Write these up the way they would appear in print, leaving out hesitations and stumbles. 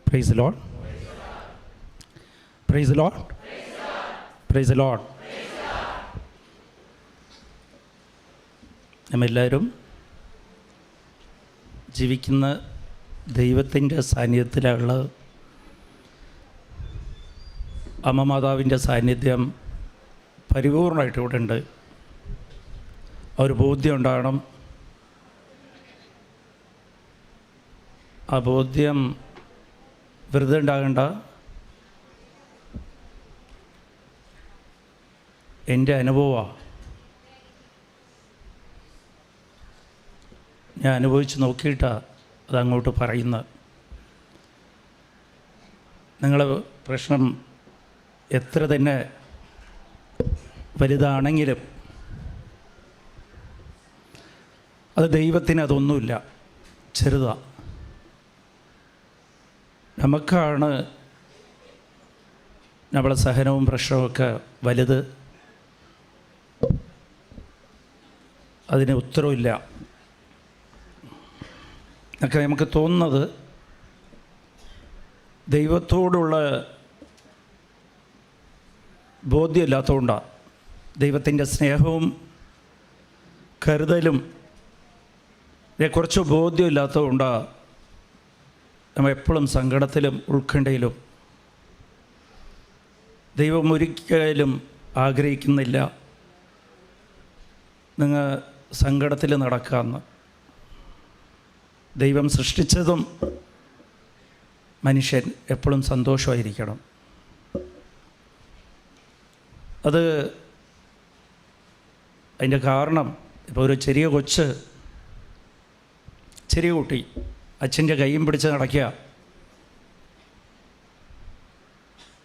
Price the lord. Praise the lord. Praise the lord. നമ്മെല്ലാവരും ജീവിക്കുന്ന ദൈവത്തിൻ്റെ സാന്നിധ്യത്തിലുള്ള അമ്മ മാതാവിൻ്റെ സാന്നിധ്യം പരിപൂർണമായിട്ട് ഇവിടെ ഉണ്ട്. ആ ഒരു ബോധ്യം ഉണ്ടാകണം. ആ ബോധ്യം വെറുതെ ഉണ്ടാകണ്ട. എൻ്റെ അനുഭവമാണ്, ഞാൻ അനുഭവിച്ച് നോക്കിയിട്ടാണ് അതങ്ങോട്ട് പറയുന്നത്. നിങ്ങളുടെ പ്രശ്നം എത്ര തന്നെ വലുതാണെങ്കിലും അത് ദൈവത്തിന് അതൊന്നുമില്ല, ചെറുതാണ്. നമുക്കാണ് നമ്മളെ സഹനവും പ്രശ്നവുമൊക്കെ വലുത്. അതിന് ഉത്തരവില്ല എന്നൊക്കെ നമുക്ക് തോന്നുന്നത് ദൈവത്തോടുള്ള ബോധ്യമില്ലാത്തതുകൊണ്ടാണ്. ദൈവത്തിൻ്റെ സ്നേഹവും കരുതലും കുറച്ച് ബോധ്യമില്ലാത്തതുകൊണ്ടാണ് നമ്മൾ എപ്പോഴും സങ്കടത്തിലും ഉത്കണ്ഠയിലും. ദൈവം ഒരിക്കലും ആഗ്രഹിക്കുന്നില്ല നിങ്ങൾ സങ്കടത്തിൽ നടക്കാമെന്ന്. ദൈവം സൃഷ്ടിച്ചതും മനുഷ്യൻ എപ്പോഴും സന്തോഷമായിരിക്കണം. അത് അതിൻ്റെ കാരണം, ഇപ്പോൾ ഒരു ചെറിയ കുട്ടി അച്ഛൻ്റെ കൈയും പിടിച്ച് നടക്കുക,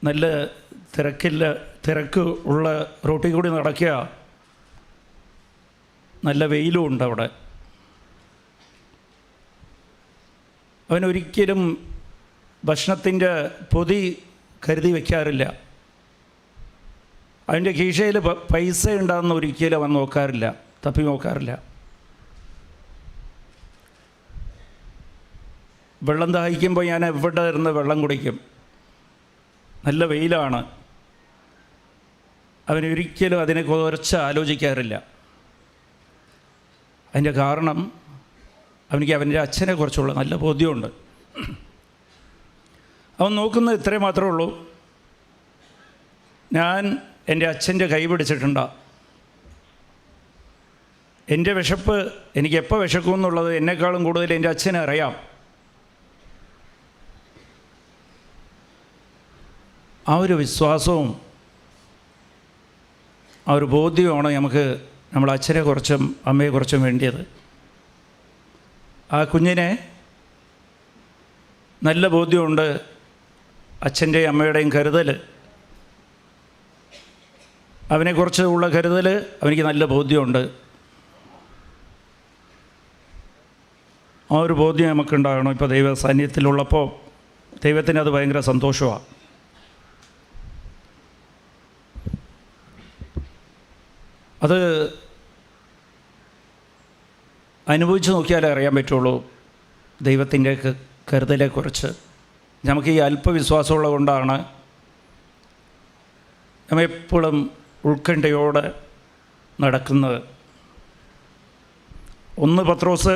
നല്ല തിരക്ക് ഉള്ള റോട്ടിൽ കൂടി നടക്കുക, നല്ല വെയിലും ഉണ്ട് അവിടെ. അവനൊരിക്കലും ഭക്ഷണത്തിൻ്റെ പൊതി കരുതി വയ്ക്കാറില്ല. അതിൻ്റെ കീശയിൽ പൈസ ഉണ്ടാകുന്ന ഒരിക്കലും അവൻ നോക്കാറില്ല, തപ്പി നോക്കാറില്ല. വെള്ളം ദാഹിക്കുമ്പോൾ ഞാൻ എവിടെ ഇരുന്ന് വെള്ളം കുടിക്കും, നല്ല വെയിലാണ്. അവനൊരിക്കലും അതിനെ കുറച്ച് ആലോചിക്കാറില്ല. അതിൻ്റെ കാരണം അവനിക്ക് അവൻ്റെ അച്ഛനെക്കുറിച്ചുള്ള നല്ല ബോധ്യമുണ്ട്. അവൻ നോക്കുന്നത് ഇത്രയും മാത്രമേ ഉള്ളൂ, ഞാൻ എൻ്റെ അച്ഛൻ്റെ കൈ പിടിച്ചിട്ടുണ്ടോ, എൻ്റെ വിശപ്പ് എനിക്ക് എപ്പോൾ വിശക്കും എന്നുള്ളത് എന്നെക്കാളും കൂടുതൽ എൻ്റെ അച്ഛനെ അറിയാം. ആ ഒരു വിശ്വാസവും ആ ഒരു ബോധ്യവുമാണ് നമുക്ക് നമ്മൾ അച്ഛനെക്കുറിച്ചും അമ്മയെക്കുറിച്ചും വേണ്ടിയത്. ആ കുഞ്ഞിനെ നല്ല ബോധ്യമുണ്ട്, അച്ഛൻ്റെയും അമ്മയുടെയും കരുതൽ, അവനെക്കുറിച്ച് ഉള്ള കരുതൽ അവനിക്ക് നല്ല ബോധ്യമുണ്ട്. ആ ഒരു ബോധ്യം നമുക്കുണ്ടാകണം. ഇപ്പോൾ ദൈവ സാന്നിധ്യത്തിലുള്ളപ്പോൾ ദൈവത്തിന് അത് ഭയങ്കര സന്തോഷമാണ്. അത് അനുഭവിച്ച് നോക്കിയാലേ അറിയാൻ പറ്റുള്ളൂ ദൈവത്തിൻ്റെ കരുതലെക്കുറിച്ച്. നമുക്ക് ഈ അല്പവിശ്വാസമുള്ളത് കൊണ്ടാണ് നമ്മൾ എപ്പോഴും ഉത്കണ്ഠയോടെ നടക്കുന്നത്. 1 പത്രോസ്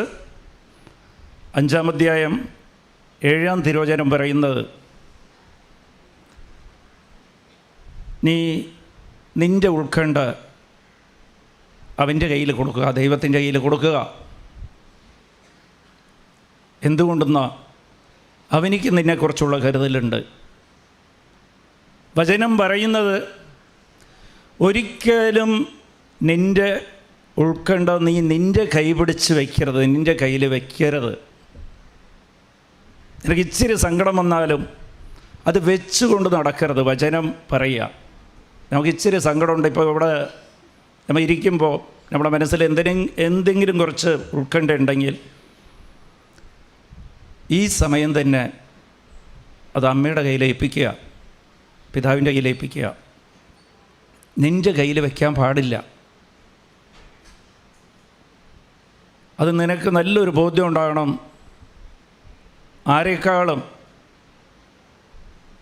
5-ാം അധ്യായം 7-ാം തിരുവചനം പറയുന്നത്, നീ നിൻ്റെ ഉത്കണ്ഠ അവൻ്റെ കയ്യിൽ കൊടുക്കുക, ദൈവത്തിൻ്റെ കയ്യിൽ കൊടുക്കുക. എന്തുകൊണ്ടെന്നാൽ അവനിക്ക് നിന്നെക്കുറിച്ചുള്ള കരുതലുണ്ട്. വചനം പറയുന്നത് ഒരിക്കലും നിൻ്റെ ഉത്കണ്ഠ നീ നിൻ്റെ കൈ പിടിച്ച് വയ്ക്കരുത്, നിൻ്റെ കയ്യിൽ വയ്ക്കരുത്. നിനക്ക് ഇച്ചിരി സങ്കടം വന്നാലും അത് വെച്ചുകൊണ്ട് നടക്കരുത്. വചനം പറയുക, നമുക്ക് ഇച്ചിരി സങ്കടമുണ്ട്, ഇപ്പോൾ ഇവിടെ നമ്മൾ ഇരിക്കുമ്പോൾ നമ്മുടെ മനസ്സിൽ എന്തെങ്കിലും കുറച്ച് ഉത്കണ്ഠ ഉണ്ടെങ്കിൽ ഈ സമയം തന്നെ അത് അമ്മയുടെ കയ്യിലേൽപ്പിക്കുക, പിതാവിൻ്റെ കയ്യിലേൽപ്പിക്കുക. നിൻ്റെ കയ്യിൽ വയ്ക്കാൻ പാടില്ല. അത് നിനക്ക് നല്ലൊരു ബോധ്യം ഉണ്ടാകണം. ആരെക്കാളും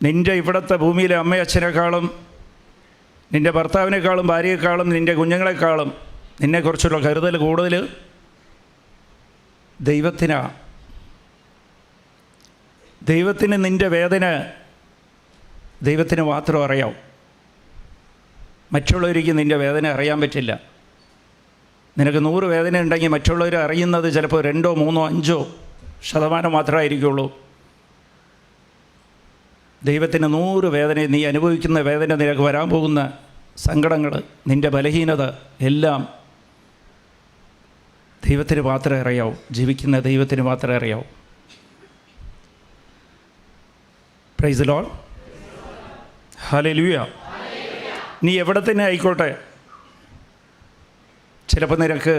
നിൻ്റെ ഇവിടുത്തെ ഭൂമിയിലെ അമ്മയച്ഛനേക്കാളും നിൻ്റെ ഭർത്താവിനേക്കാളും ഭാര്യയെക്കാളും നിൻ്റെ കുഞ്ഞുങ്ങളെക്കാളും നിന്നെക്കുറിച്ചുള്ള കരുതൽ കൂടുതൽ ദൈവത്തിനാണ്. ദൈവത്തിന് നിൻ്റെ വേദന ദൈവത്തിന് മാത്രം അറിയാം. മറ്റുള്ളവർക്ക് നിൻ്റെ വേദന അറിയാൻ പറ്റില്ല. നിനക്ക് 100 വേദന ഉണ്ടെങ്കിൽ മറ്റുള്ളവർ അറിയുന്നത് ചിലപ്പോൾ 2, 3, 5% മാത്രമായിരിക്കുള്ളൂ. ദൈവത്തിന് 100 വേദന, നീ അനുഭവിക്കുന്ന വേദന, നിനക്ക് വരാൻ പോകുന്ന സങ്കടങ്ങൾ, നിൻ്റെ ബലഹീനത എല്ലാം ദൈവത്തിന് മാത്രമേ അറിയാവൂ. ജീവിക്കുന്ന ദൈവത്തിന് മാത്രമേ അറിയാവൂ. Praise the lord. ഹല്ലേലൂയ. നീ എവിടെ തന്നെ ആയിക്കോട്ടെ, ചിലപ്പോൾ നിനക്ക്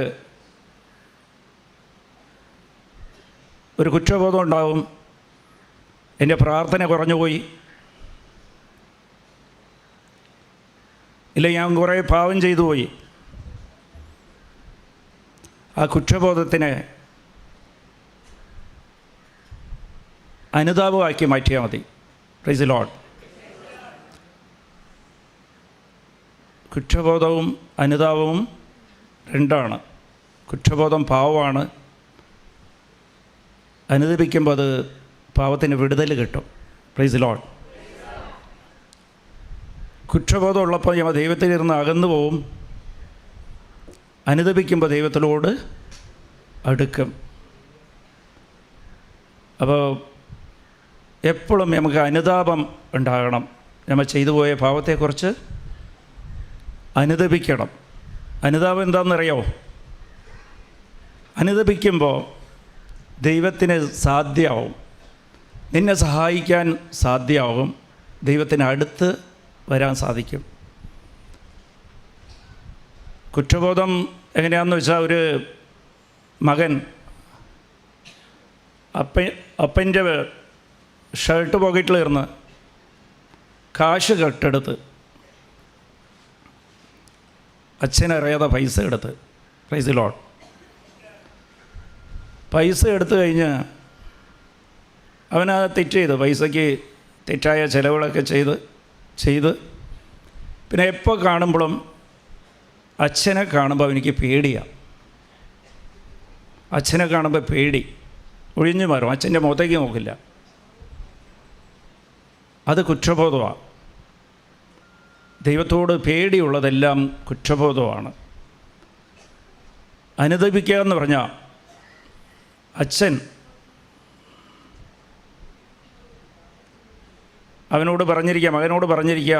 ഒരു കുറ്റബോധം ഉണ്ടാവും. എൻ്റെ പ്രാർത്ഥന കുറഞ്ഞുപോയി, ഇല്ല ഞാൻ കുറേ പാവം ചെയ്തു പോയി. ആ കുറ്റബോധത്തിനെ അനുതാപമാക്കി മാറ്റിയാൽ മതി. Praise the lord. കുറ്റബോധവും അനുതാപവും രണ്ടാണ്. കുറ്റബോധം പാവമാണ്. അനുദപിക്കുമ്പോൾ അത് പാവത്തിന് വിടുതൽ കിട്ടും. Praise the lord. കുറ്റബോധം ഉള്ളപ്പോൾ നമ്മൾ ദൈവത്തിലിരുന്ന് അകന്നു പോവും. അനുദപിക്കുമ്പോൾ ദൈവത്തിനോട് അടുക്കും. അപ്പോൾ എപ്പോഴും നമുക്ക് അനുതാപം ഉണ്ടാകണം. നമ്മൾ ചെയ്തു പോയ പാവത്തെക്കുറിച്ച് അനുദപിക്കണം. അനുതാപം എന്താണെന്നറിയാമോ? അനുദപിക്കുമ്പോൾ ദൈവത്തിന് സാധ്യമാവും, നിന്നെ സഹായിക്കാൻ സാധ്യമാവും, ദൈവത്തിന് അടുത്ത് വരാൻ സാധിക്കും. കുറ്റബോധം എങ്ങനെയാണെന്ന് വെച്ചാൽ, ഒരു മകൻ അപ്പൻ്റെ ഷർട്ട് പോക്കറ്റിലിരുന്ന് കാശ് കെട്ടെടുത്ത് അച്ഛനറിയാതെ പൈസ എടുത്ത്, പ്രൈസ് ദി ലോർഡ്, പൈസ എടുത്തു കഴിഞ്ഞ് അവനത് തെറ്റ് ചെയ്തു. പൈസയ്ക്ക് തെറ്റായ ചിലവുകളൊക്കെ ചെയ്ത് പിന്നെ എപ്പോൾ കാണുമ്പോഴും അച്ഛനെ കാണുമ്പോൾ അവനിക്ക് പേടിയാണ്. അച്ഛനെ കാണുമ്പോൾ പേടി, ഒഴിഞ്ഞു മാറും, അച്ഛൻ്റെ മുഖത്തേക്ക് നോക്കില്ല. അത് കുറ്റബോധമാണ്. ദൈവത്തോട് പേടിയുള്ളതെല്ലാം കുറ്റബോധമാണ്. അനുദപിക്കുക എന്ന് പറഞ്ഞാൽ, അച്ഛൻ മകനോട് പറഞ്ഞിരിക്കുക,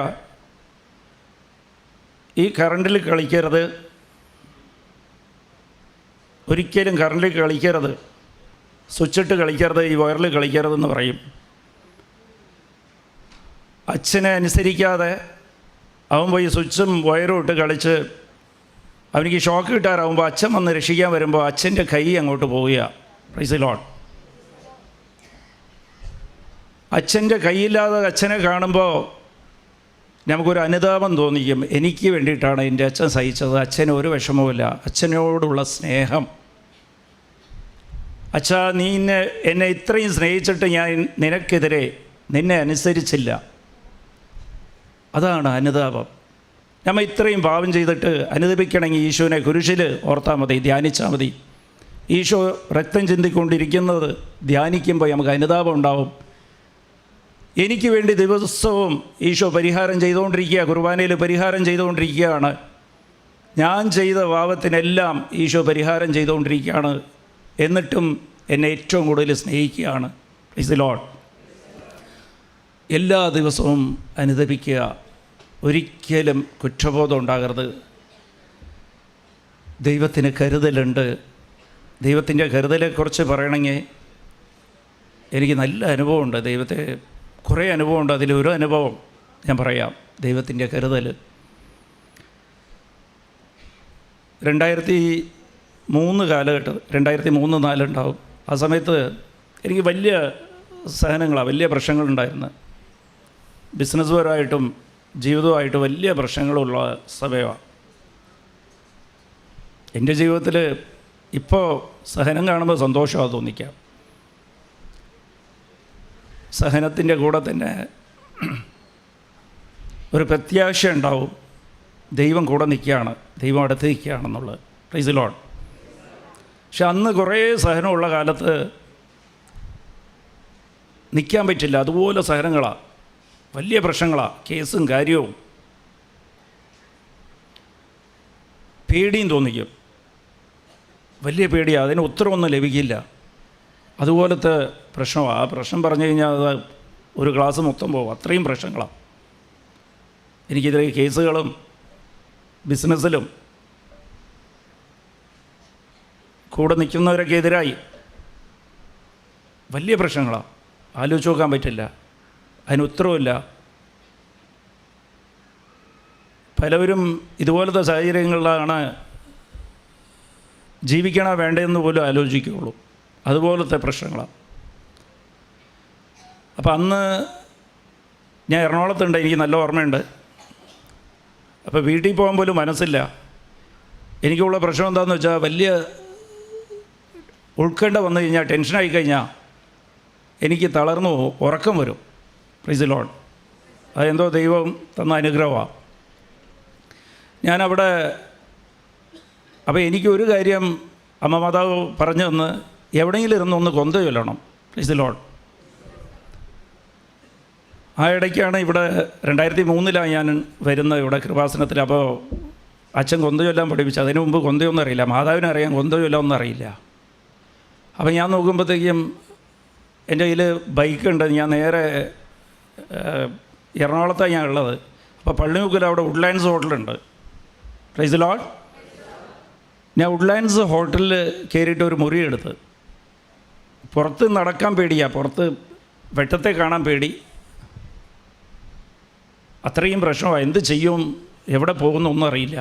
ഈ കറണ്ടിൽ കളിക്കരുത്, ഒരിക്കലും കറണ്ടിൽ കളിക്കരുത്, സ്വിച്ചിട്ട് കളിക്കരുത്, ഈ വയറിൽ കളിക്കരുതെന്ന് പറയും. അച്ഛനെ അനുസരിക്കാതെ അവൻ പോയി സ്വിച്ചും വയറും ഇട്ട് കളിച്ച് അവനിക്ക് ഷോക്ക് കിട്ടാറാവുമ്പോൾ അച്ഛൻ വന്ന് രക്ഷിക്കാൻ വരുമ്പോൾ അച്ഛൻ്റെ കൈ അങ്ങോട്ട് പോവുക. Price the Lord. അച്ഛൻ്റെ കൈയില്ലാതെ അച്ഛനെ കാണുമ്പോൾ നമുക്കൊരു അനുതാപം തോന്നിക്കും. എനിക്ക് വേണ്ടിയിട്ടാണ് എൻ്റെ അച്ഛൻ സഹിച്ചത്, അച്ഛന് ഒരു വിഷമവുമില്ല, അച്ഛനോടുള്ള സ്നേഹം. അച്ഛാ, നീ എന്നെ ഇത്രയും സ്നേഹിച്ചിട്ട് ഞാൻ നിനക്കെതിരെ നിന്നെ അനുസരിച്ചില്ല. അതാണ് അനുതാപം. നമ്മൾ ഇത്രയും പാപം ചെയ്തിട്ട് അനുദപിക്കണമെങ്കിൽ ഈശോനെ കുരിശിൽ ഓർത്താൽ മതി, ധ്യാനിച്ചാൽ മതി. ഈശോ രക്തം ചിന്തിക്കൊണ്ടിരിക്കുന്നത് ധ്യാനിക്കുമ്പോൾ നമുക്ക് അനുതാപം ഉണ്ടാവും. എനിക്ക് വേണ്ടി ദിവസവും ഈശോ പരിഹാരം ചെയ്തുകൊണ്ടിരിക്കുക, കുർബാനയിൽ പരിഹാരം ചെയ്തുകൊണ്ടിരിക്കുകയാണ്. ഞാൻ ചെയ്ത പാപത്തിനെല്ലാം ഈശോ പരിഹാരം ചെയ്തുകൊണ്ടിരിക്കുകയാണ്. എന്നിട്ടും എന്നെ ഏറ്റവും കൂടുതൽ സ്നേഹിക്കുകയാണ്. Price the Lord. എല്ലാ ദിവസവും അനുദപിക്കുക. ഒരിക്കലും കുറ്റബോധം ഉണ്ടാകരുത്. ദൈവത്തിന് കരുതലുണ്ട്. ദൈവത്തിൻ്റെ കരുതലെക്കുറിച്ച് പറയണമെങ്കിൽ എനിക്ക് നല്ല അനുഭവമുണ്ട്. ദൈവത്തെ കുറേ അനുഭവമുണ്ട്. അതിലൊരു അനുഭവം ഞാൻ പറയാം. ദൈവത്തിൻ്റെ കരുതൽ 2003 കാലഘട്ടം, 2003-2004 ഉണ്ടാവും. ആ സമയത്ത് എനിക്ക് വലിയ സഹനങ്ങളാണ്, വലിയ പ്രശ്നങ്ങളുണ്ടായിരുന്നു. ബിസിനസ്സുപരമായിട്ടും ജീവിതമായിട്ട് വലിയ പ്രശ്നങ്ങളുള്ള സമയമാണ്. എൻ്റെ ജീവിതത്തിൽ ഇപ്പോൾ സഹനം കാണുമ്പോൾ സന്തോഷമാണ് തോന്നിക്കാം. സഹനത്തിൻ്റെ കൂടെ തന്നെ ഒരു പ്രത്യാശ ഉണ്ടാവും, ദൈവം കൂടെ നിൽക്കുകയാണ്, ദൈവം അടുത്ത് നിൽക്കുകയാണെന്നുള്ളത്. Price the Lord. പക്ഷെ അന്ന് കുറേ സഹനമുള്ള കാലത്ത് നിൽക്കാൻ പറ്റില്ല. അതുപോലെ സഹനങ്ങളാണ്, വലിയ പ്രശ്നങ്ങളാണ്, കേസും കാര്യവും, പേടിയും തോന്നിക്കും, വലിയ പേടിയാണ്, അതിന് ഉത്തരവൊന്നും ലഭിക്കില്ല. അതുപോലത്തെ പ്രശ്നമാണ്. ആ പ്രശ്നം പറഞ്ഞു കഴിഞ്ഞാൽ അത് ഒരു ക്ലാസ് മൊത്തം പോകും, അത്രയും പ്രശ്നങ്ങളാണ്. എനിക്കിതിൽ കേസുകളും ബിസിനസ്സിലും കൂടെ നിൽക്കുന്നവരൊക്കെ എതിരായി വലിയ പ്രശ്നങ്ങളാണ്. ആലോചിച്ച് നോക്കാൻ പറ്റില്ല, അതിന് ഉത്തരവില്ല. പലവരും ഇതുപോലത്തെ സാഹചര്യങ്ങളിലാണ് ജീവിക്കണോ വേണ്ടതെന്ന് പോലും ആലോചിക്കുകയുള്ളൂ. അതുപോലത്തെ പ്രശ്നങ്ങളാണ്. അപ്പം അന്ന് ഞാൻ എറണാകുളത്തുണ്ട്, എനിക്ക് നല്ല ഓർമ്മയുണ്ട്. അപ്പോൾ വീട്ടിൽ പോകാൻ പോലും മനസ്സില്ല. എനിക്കുള്ള പ്രശ്നം എന്താണെന്ന് വെച്ചാൽ, വലിയ ഉൾക്കണ്ട വന്നു കഴിഞ്ഞാൽ, ടെൻഷനായി കഴിഞ്ഞാൽ എനിക്ക് തളർന്നു ഉറക്കം വരും. Price the Lord. അതെന്തോ ദൈവം തന്ന അനുഗ്രഹമാണ്. ഞാനവിടെ അപ്പോൾ എനിക്കൊരു കാര്യം അമ്മ മാതാവ് പറഞ്ഞു തന്ന്, എവിടെയെങ്കിലും ഇരുന്നൊന്ന് കൊന്ത ചൊല്ലണം. Price the Lord. ആ ഇടയ്ക്കാണ് ഇവിടെ 2003 ഞാൻ വരുന്നത് ഇവിടെ കൃപാസനത്തിൽ. അപ്പോൾ അച്ഛൻ കൊന്ത ചൊല്ലാൻ പഠിപ്പിച്ചു. അതിന് മുമ്പ് കൊന്തയൊന്നും അറിയില്ല, മാതാവിനറിയാം, കൊന്ത ചൊല്ലാനൊന്നും അറിയില്ല. അപ്പോൾ ഞാൻ നോക്കുമ്പോഴത്തേക്കും എൻ്റെ കയ്യിൽ ബൈക്കുണ്ട്. ഞാൻ നേരെ എറണാകുളത്താണ് ഞാൻ ഉള്ളത്. അപ്പോൾ പള്ളിമുക്കിൽ അവിടെ വുഡ്ലാൻഡ്സ് ഹോട്ടലുണ്ട്. Praise the lord. ഞാൻ വുഡ്ലാൻഡ്സ് ഹോട്ടലിൽ കയറിയിട്ട് ഒരു മുറി എടുത്ത്, പുറത്ത് നടക്കാൻ പേടിയാണ്, പുറത്ത് വെട്ടത്തെ കാണാൻ പേടി, അത്രയും പ്രശ്നമാണ്. എന്ത് ചെയ്യും, എവിടെ പോകുന്നു ഒന്നും അറിയില്ല.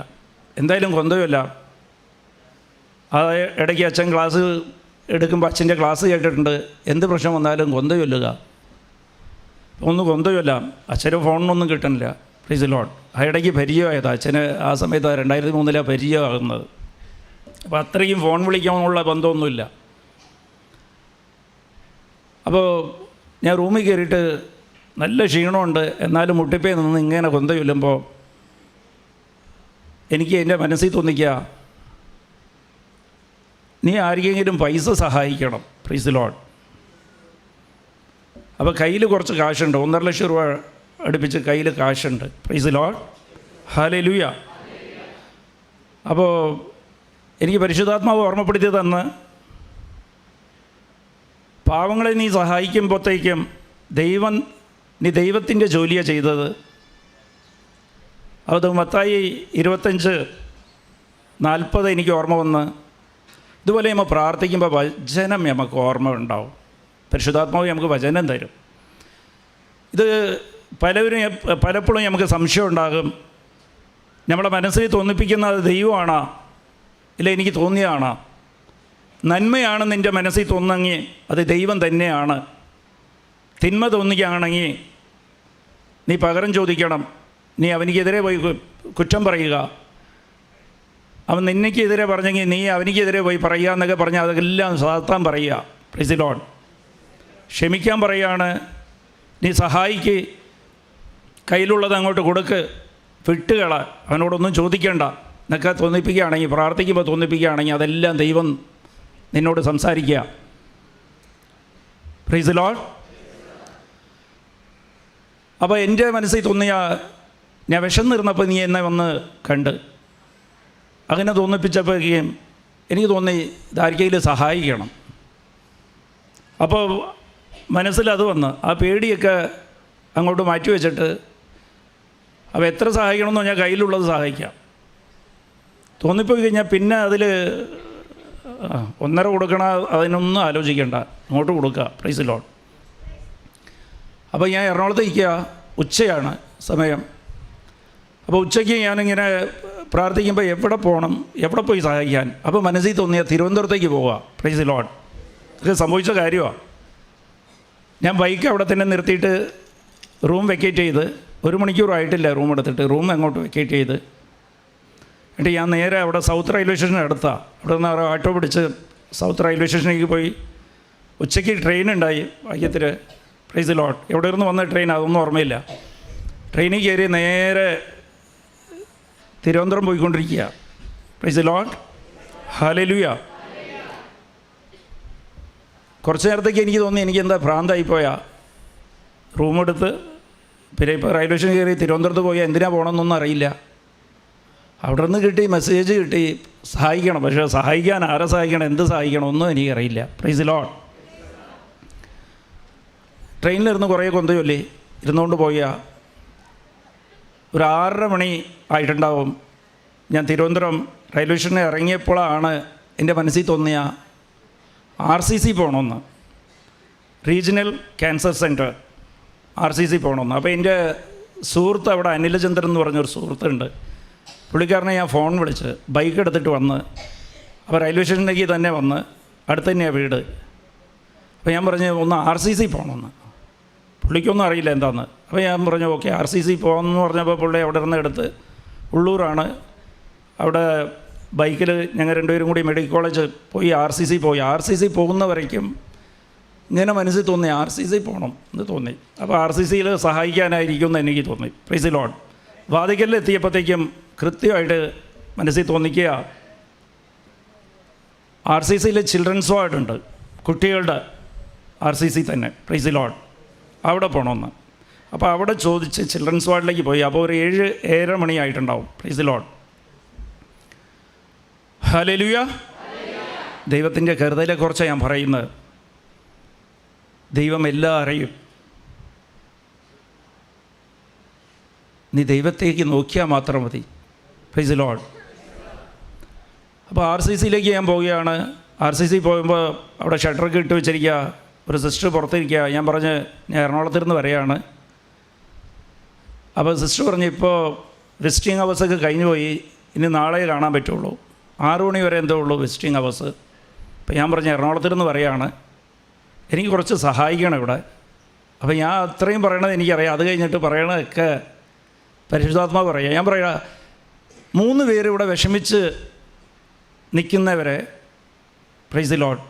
എന്തായാലും കൊന്തയുമല്ല. ആ ഇടയ്ക്ക് അച്ഛൻ ക്ലാസ് എടുക്കുമ്പോൾ അച്ഛൻ്റെ ക്ലാസ് കേട്ടിട്ടുണ്ട്, എന്ത് പ്രശ്നം വന്നാലും കൊന്തയൊല്ലുക, ഒന്ന് കൊന്തയൊല്ലാം. അച്ഛന് ഫോണിനൊന്നും കിട്ടണില്ല. Price the Lord. ആ ഇടയ്ക്ക് പരിചയമായത് അച്ഛന്. ആ സമയത്ത് 2003 പരിചയമാകുന്നത്. അപ്പോൾ അത്രയും ഫോൺ വിളിക്കാനുള്ള ബന്ധമൊന്നുമില്ല. അപ്പോൾ ഞാൻ റൂമിൽ കയറിയിട്ട് നല്ല ക്ഷീണമുണ്ട്, എന്നാലും മുട്ടിപ്പേ നിന്ന് ഇങ്ങനെ കൊന്ത ചൊല്ലുമ്പോൾ എനിക്ക് എൻ്റെ മനസ്സിൽ തോന്നിക്കുക, നീ ആർക്കെങ്കിലും പൈസ സഹായിക്കണം. Praise the lord. അപ്പോൾ കയ്യിൽ കുറച്ച് കാശുണ്ട്, 1.5 ലക്ഷം രൂപ അടുപ്പിച്ച് കയ്യിൽ കാശുണ്ട്. Praise the lord. ഹല്ലേലൂയ. അപ്പോൾ എനിക്ക് പരിശുദ്ധാത്മാവ് ഓർമ്മപ്പെടുത്തി തന്ന്, പാവങ്ങളെ നീ സഹായിക്കുമ്പോഴത്തേക്കും നീ ദൈവത്തിൻ്റെ ജോലിയാണ് ചെയ്തത്. അത് മത്തായി 25:40 എനിക്ക് ഓർമ്മ വന്ന്, ഇതുപോലെ നമ്മൾ പ്രാർത്ഥിക്കുമ്പോൾ വചനം നമുക്ക് ഓർമ്മ ഉണ്ടാവും. പരിശുദ്ധാത്മാവ് നമുക്ക് വചനം തരും. ഇത് പലപ്പോഴും നമുക്ക് സംശയം ഉണ്ടാകും, നമ്മുടെ മനസ്സിൽ തോന്നിപ്പിക്കുന്നത് ദൈവമാണോ ഇല്ല എനിക്ക് തോന്നിയതാണോ? നന്മയാണ് നിൻ്റെ മനസ്സിൽ തോന്നുന്നെങ്കിൽ അത് ദൈവം തന്നെയാണ്. തിന്മ തോന്നുകയാണെങ്കിൽ നീ പകരം ചോദിക്കണം. നീ അവനിക്കെതിരെ പോയി കുറ്റം പറയുക. അവൻ നിന്നെക്കെതിരെ പറഞ്ഞെങ്കിൽ നീ അവനിക്കെതിരെ പോയി പറയുക എന്നൊക്കെ പറഞ്ഞാൽ അതെല്ലാം സാത്താൻ പറയുക. Price the Lord. ക്ഷമിക്കാൻ പറയുകയാണ്, നീ സഹായിക്ക്, കയ്യിലുള്ളത് അങ്ങോട്ട് കൊടുക്ക്, വിട്ടുകള, അവനോടൊന്നും ചോദിക്കേണ്ട എന്നൊക്കെ തോന്നിപ്പിക്കുകയാണെങ്കിൽ, പ്രാർത്ഥിക്കുമ്പോൾ തോന്നിപ്പിക്കുകയാണെങ്കിൽ അതെല്ലാം ദൈവം നിന്നോട് സംസാരിക്കുക. Price the lord. അപ്പോൾ എൻ്റെ മനസ്സിൽ തോന്നിയ, ഞാൻ വിശന്നിരുന്നപ്പോൾ നീ എന്നെ വന്ന് കണ്ട്, അങ്ങനെ തോന്നിപ്പിച്ചപ്പോഴേക്കും എനിക്ക് തോന്നി ഇതാർക്കെങ്കിലും സഹായിക്കണം. അപ്പോൾ മനസ്സിലത് വന്ന് ആ പേടിയൊക്കെ അങ്ങോട്ട് മാറ്റി വെച്ചിട്ട്, അപ്പോൾ എത്ര സഹായിക്കണമെന്ന് പറഞ്ഞാൽ കയ്യിലുള്ളത് സഹായിക്കാം. തോന്നിപ്പോയി കഴിഞ്ഞാൽ പിന്നെ അതിൽ 1.5 കൊടുക്കണം, അതിനൊന്നും ആലോചിക്കേണ്ട, അങ്ങോട്ട് കൊടുക്കുക. Price the lord. അപ്പോൾ ഞാൻ എറണാകുളത്ത് നിൽക്കുക, ഉച്ചയാണ് സമയം. അപ്പോൾ ഉച്ചയ്ക്ക് ഞാനിങ്ങനെ പ്രാർത്ഥിക്കുമ്പോൾ എവിടെ പോകണം, എവിടെ പോയി സഹായിക്കാൻ. അപ്പോൾ മനസ്സിൽ തോന്നിയ തിരുവനന്തപുരത്തേക്ക് പോവുക. Price the Lord. ഇത് സംഭവിച്ച കാര്യമാണ്. ഞാൻ ബൈക്ക് അവിടെ തന്നെ നിർത്തിയിട്ട് റൂം വെക്കേറ്റ് ചെയ്ത്, 1 മണിക്കൂറായിട്ടില്ല റൂം എടുത്തിട്ട്, റൂം അങ്ങോട്ട് വെക്കേറ്റ് ചെയ്ത്, എന്നിട്ട് ഞാൻ നേരെ അവിടെ സൗത്ത് റെയിൽവേ സ്റ്റേഷൻ അടുത്താണ്. അവിടെ നിന്ന് ഓട്ടോ പിടിച്ച് സൗത്ത് റെയിൽവേ സ്റ്റേഷനിലേക്ക് പോയി. ഉച്ചയ്ക്ക് ട്രെയിൻ ഉണ്ടായി വൈകത്തിൽ. Price the Lord. എവിടെ നിന്ന് വന്ന ട്രെയിൻ അതൊന്നും ഓർമ്മയില്ല. ട്രെയിനിൽ കയറി നേരെ തിരുവനന്തപുരം പോയിക്കൊണ്ടിരിക്കുക. Price the lord, hallelujah. കുറച്ച് നേരത്തേക്ക് എനിക്ക് തോന്നി എനിക്ക് എന്താ ഭ്രാന്തായിപ്പോയാ. റൂമെടുത്ത് പിന്നെ ഇപ്പോൾ റെയിൽവേ സ്റ്റേഷൻ കയറി തിരുവനന്തപുരത്ത് പോയാൽ എന്തിനാണ് പോകണമെന്നൊന്നും അറിയില്ല. അവിടെ നിന്ന് കിട്ടി, മെസ്സേജ് കിട്ടി, സഹായിക്കണം. പക്ഷേ സഹായിക്കാൻ ആരെ സഹായിക്കണം, എന്ത് സഹായിക്കണം ഒന്നും എനിക്കറിയില്ല. Price the Lord. ട്രെയിനിലിരുന്ന് കുറേ കൊന്തയൊല്ലേ ഇരുന്നുകൊണ്ട് പോയാൽ ഒരു 6:30 മണി ആയിട്ടുണ്ടാവും. ഞാൻ തിരുവനന്തപുരം റെയിൽവേ സ്റ്റേഷനിൽ ഇറങ്ങിയപ്പോഴാണ് എൻ്റെ മനസ്സിൽ തോന്നിയ RCC പോകണമെന്ന്, റീജിയണൽ ക്യാൻസർ സെൻറ്റർ RCC പോകണമെന്ന്. അപ്പോൾ എൻ്റെ സുഹൃത്ത് അവിടെ അനിലചന്ദ്രൻ എന്ന് പറഞ്ഞൊരു സുഹൃത്തുണ്ട്. പുള്ളിക്കാരനെ ഞാൻ ഫോൺ വിളിച്ച് ബൈക്ക് എടുത്തിട്ട് വന്ന്, അപ്പോൾ റെയിൽവേ സ്റ്റേഷനിലേക്ക് തന്നെ വന്ന്, അടുത്ത് തന്നെയാണ് വീട്. അപ്പോൾ ഞാൻ പറഞ്ഞു ഒന്ന് RCC പോകണമെന്ന്. പുള്ളിക്കൊന്നും അറിയില്ല എന്താണെന്ന്. അപ്പോൾ ഞാൻ പറഞ്ഞു ഓക്കെ RCC പോകാമെന്ന് പറഞ്ഞപ്പോൾ പുള്ളി അവിടെ നിന്ന് എടുത്ത്, ഉള്ളൂരാണ്, അവിടെ ബൈക്കിൽ ഞങ്ങൾ രണ്ടുപേരും കൂടി മെഡിക്കൽ കോളേജ് പോയി RCC പോകുന്ന വരയ്ക്കും ഇങ്ങനെ മനസ്സിൽ തോന്നി RCC പോകണം എന്ന് തോന്നി. അപ്പോൾ RCCയിൽ സഹായിക്കാനായിരിക്കും എന്ന് എനിക്ക് തോന്നി. Praise the lord. വാതിക്കലിൽ എത്തിയപ്പോഴത്തേക്കും കൃത്യമായിട്ട് മനസ്സിൽ തോന്നിക്കുക RCCയിൽ ചിൽഡ്രൻസ് വാർഡുണ്ട്, കുട്ടികളുടെ RCC തന്നെ. Praise the lord. അവിടെ പോകണമെന്ന്. അപ്പോൾ അവിടെ ചോദിച്ച് ചിൽഡ്രൻസ് വാർഡിലേക്ക് പോയി. അപ്പോൾ ഒരു 7-7:30 മണിയായിട്ടുണ്ടാവും. Praise the lord, hallelujah. ദൈവത്തിൻ്റെ കരുതലെക്കുറിച്ച് ഞാൻ പറയുന്നത്. ദൈവം എല്ലാം അറിയും. നീ ദൈവത്തേക്ക് നോക്കിയാൽ മാത്രം മതി. Praise the lord. അപ്പോൾ RCCയിലേക്ക് ഞാൻ പോവുകയാണ്. RCC പോകുമ്പോൾ അവിടെ ഷട്ടറൊക്കെ ഇട്ട് വെച്ചിരിക്കുക. ഒരു സിസ്റ്റർ പുറത്തിരിക്കുക. ഞാൻ പറഞ്ഞ് ഞാൻ എറണാകുളത്തിരുന്ന് വരെയാണ്. അപ്പോൾ സിസ്റ്റർ പറഞ്ഞ് ഇപ്പോൾ വിസിറ്റിംഗ് അവേഴ്സൊക്കെ കഴിഞ്ഞു പോയി, ഇനി നാളെ കാണാൻ പറ്റുള്ളൂ, 6 മണി വരെ എന്തോ ഉള്ളൂ വിസിറ്റിംഗ് അവേഴ്സ്. അപ്പോൾ ഞാൻ പറഞ്ഞ് എറണാകുളത്തിരുന്ന് വരെയാണ്, എനിക്ക് കുറച്ച് സഹായിക്കണം ഇവിടെ. അപ്പോൾ ഞാൻ അത്രയും പറയണത് എനിക്കറിയാം. അത് കഴിഞ്ഞിട്ട് പറയണതൊക്കെ പരിശുദ്ധാത്മാവ് പറയുക. ഞാൻ പറയുക 3 പേര് ഇവിടെ വിഷമിച്ച് നിൽക്കുന്നവരെ, പ്രൈസ് ദി ലോർഡ്,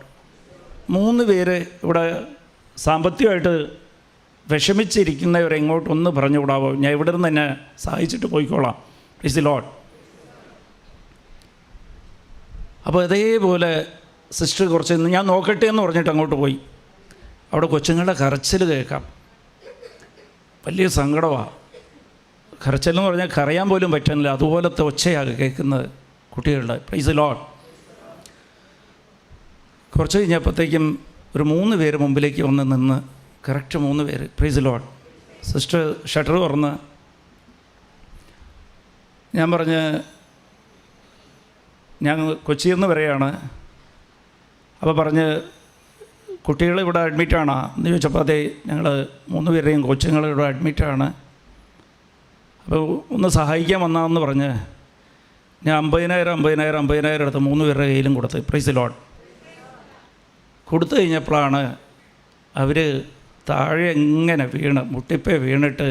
3 പേര് ഇവിടെ സാമ്പത്തികമായിട്ട് വിഷമിച്ചിരിക്കുന്നവരെ ഇങ്ങോട്ടൊന്ന് പറഞ്ഞു വിടാവോ, ഞാൻ ഇവിടെ നിന്ന് തന്നെ സഹായിച്ചിട്ട് പോയിക്കോളാം. Praise the lord. അപ്പോൾ അതേപോലെ സിസ്റ്റർ കുറച്ച് ഞാൻ നോക്കട്ടെ എന്ന് പറഞ്ഞിട്ട് അങ്ങോട്ട് പോയി. അവിടെ കൊച്ചുങ്ങളുടെ കരച്ചിൽ കേൾക്കാം. വലിയ സങ്കടമാണ്. കരച്ചിലെന്ന് പറഞ്ഞാൽ കരയാൻ പോലും പറ്റുന്നില്ല, അതുപോലത്തെ ഒച്ചയാണ് കേൾക്കുന്നത് കുട്ടികളുടെ. Price the Lord. കുറച്ച് കഴിഞ്ഞപ്പോഴത്തേക്കും ഒരു 3 പേര് മുമ്പിലേക്ക് വന്ന് നിന്ന്, കറക്റ്റ് 3 പേര്. Price the Lord. Sister shutter തുറന്ന് ഞാൻ പറഞ്ഞ് ഞാൻ കൊച്ചിയിൽ നിന്ന് വരെയാണ്. അപ്പോൾ പറഞ്ഞ് കുട്ടികൾ ഇവിടെ അഡ്മിറ്റാണോ എന്ന് ചോദിച്ചപ്പോൾ അതെ, ഞങ്ങൾ 3 പേരെയും കൊച്ചുങ്ങൾ ഇവിടെ അഡ്മിറ്റാണ്, അപ്പോൾ ഒന്ന് സഹായിക്കാൻ വന്നതെന്ന് പറഞ്ഞ് ഞാൻ 50,000 എടുത്ത് 3 പേരുടെ കയ്യിലും കൊടുത്ത്. Price the Lord. കൊടുത്തു കഴിഞ്ഞപ്പോഴാണ് അവർ താഴെ എങ്ങനെ മുട്ടിപ്പേ വീണിട്ട്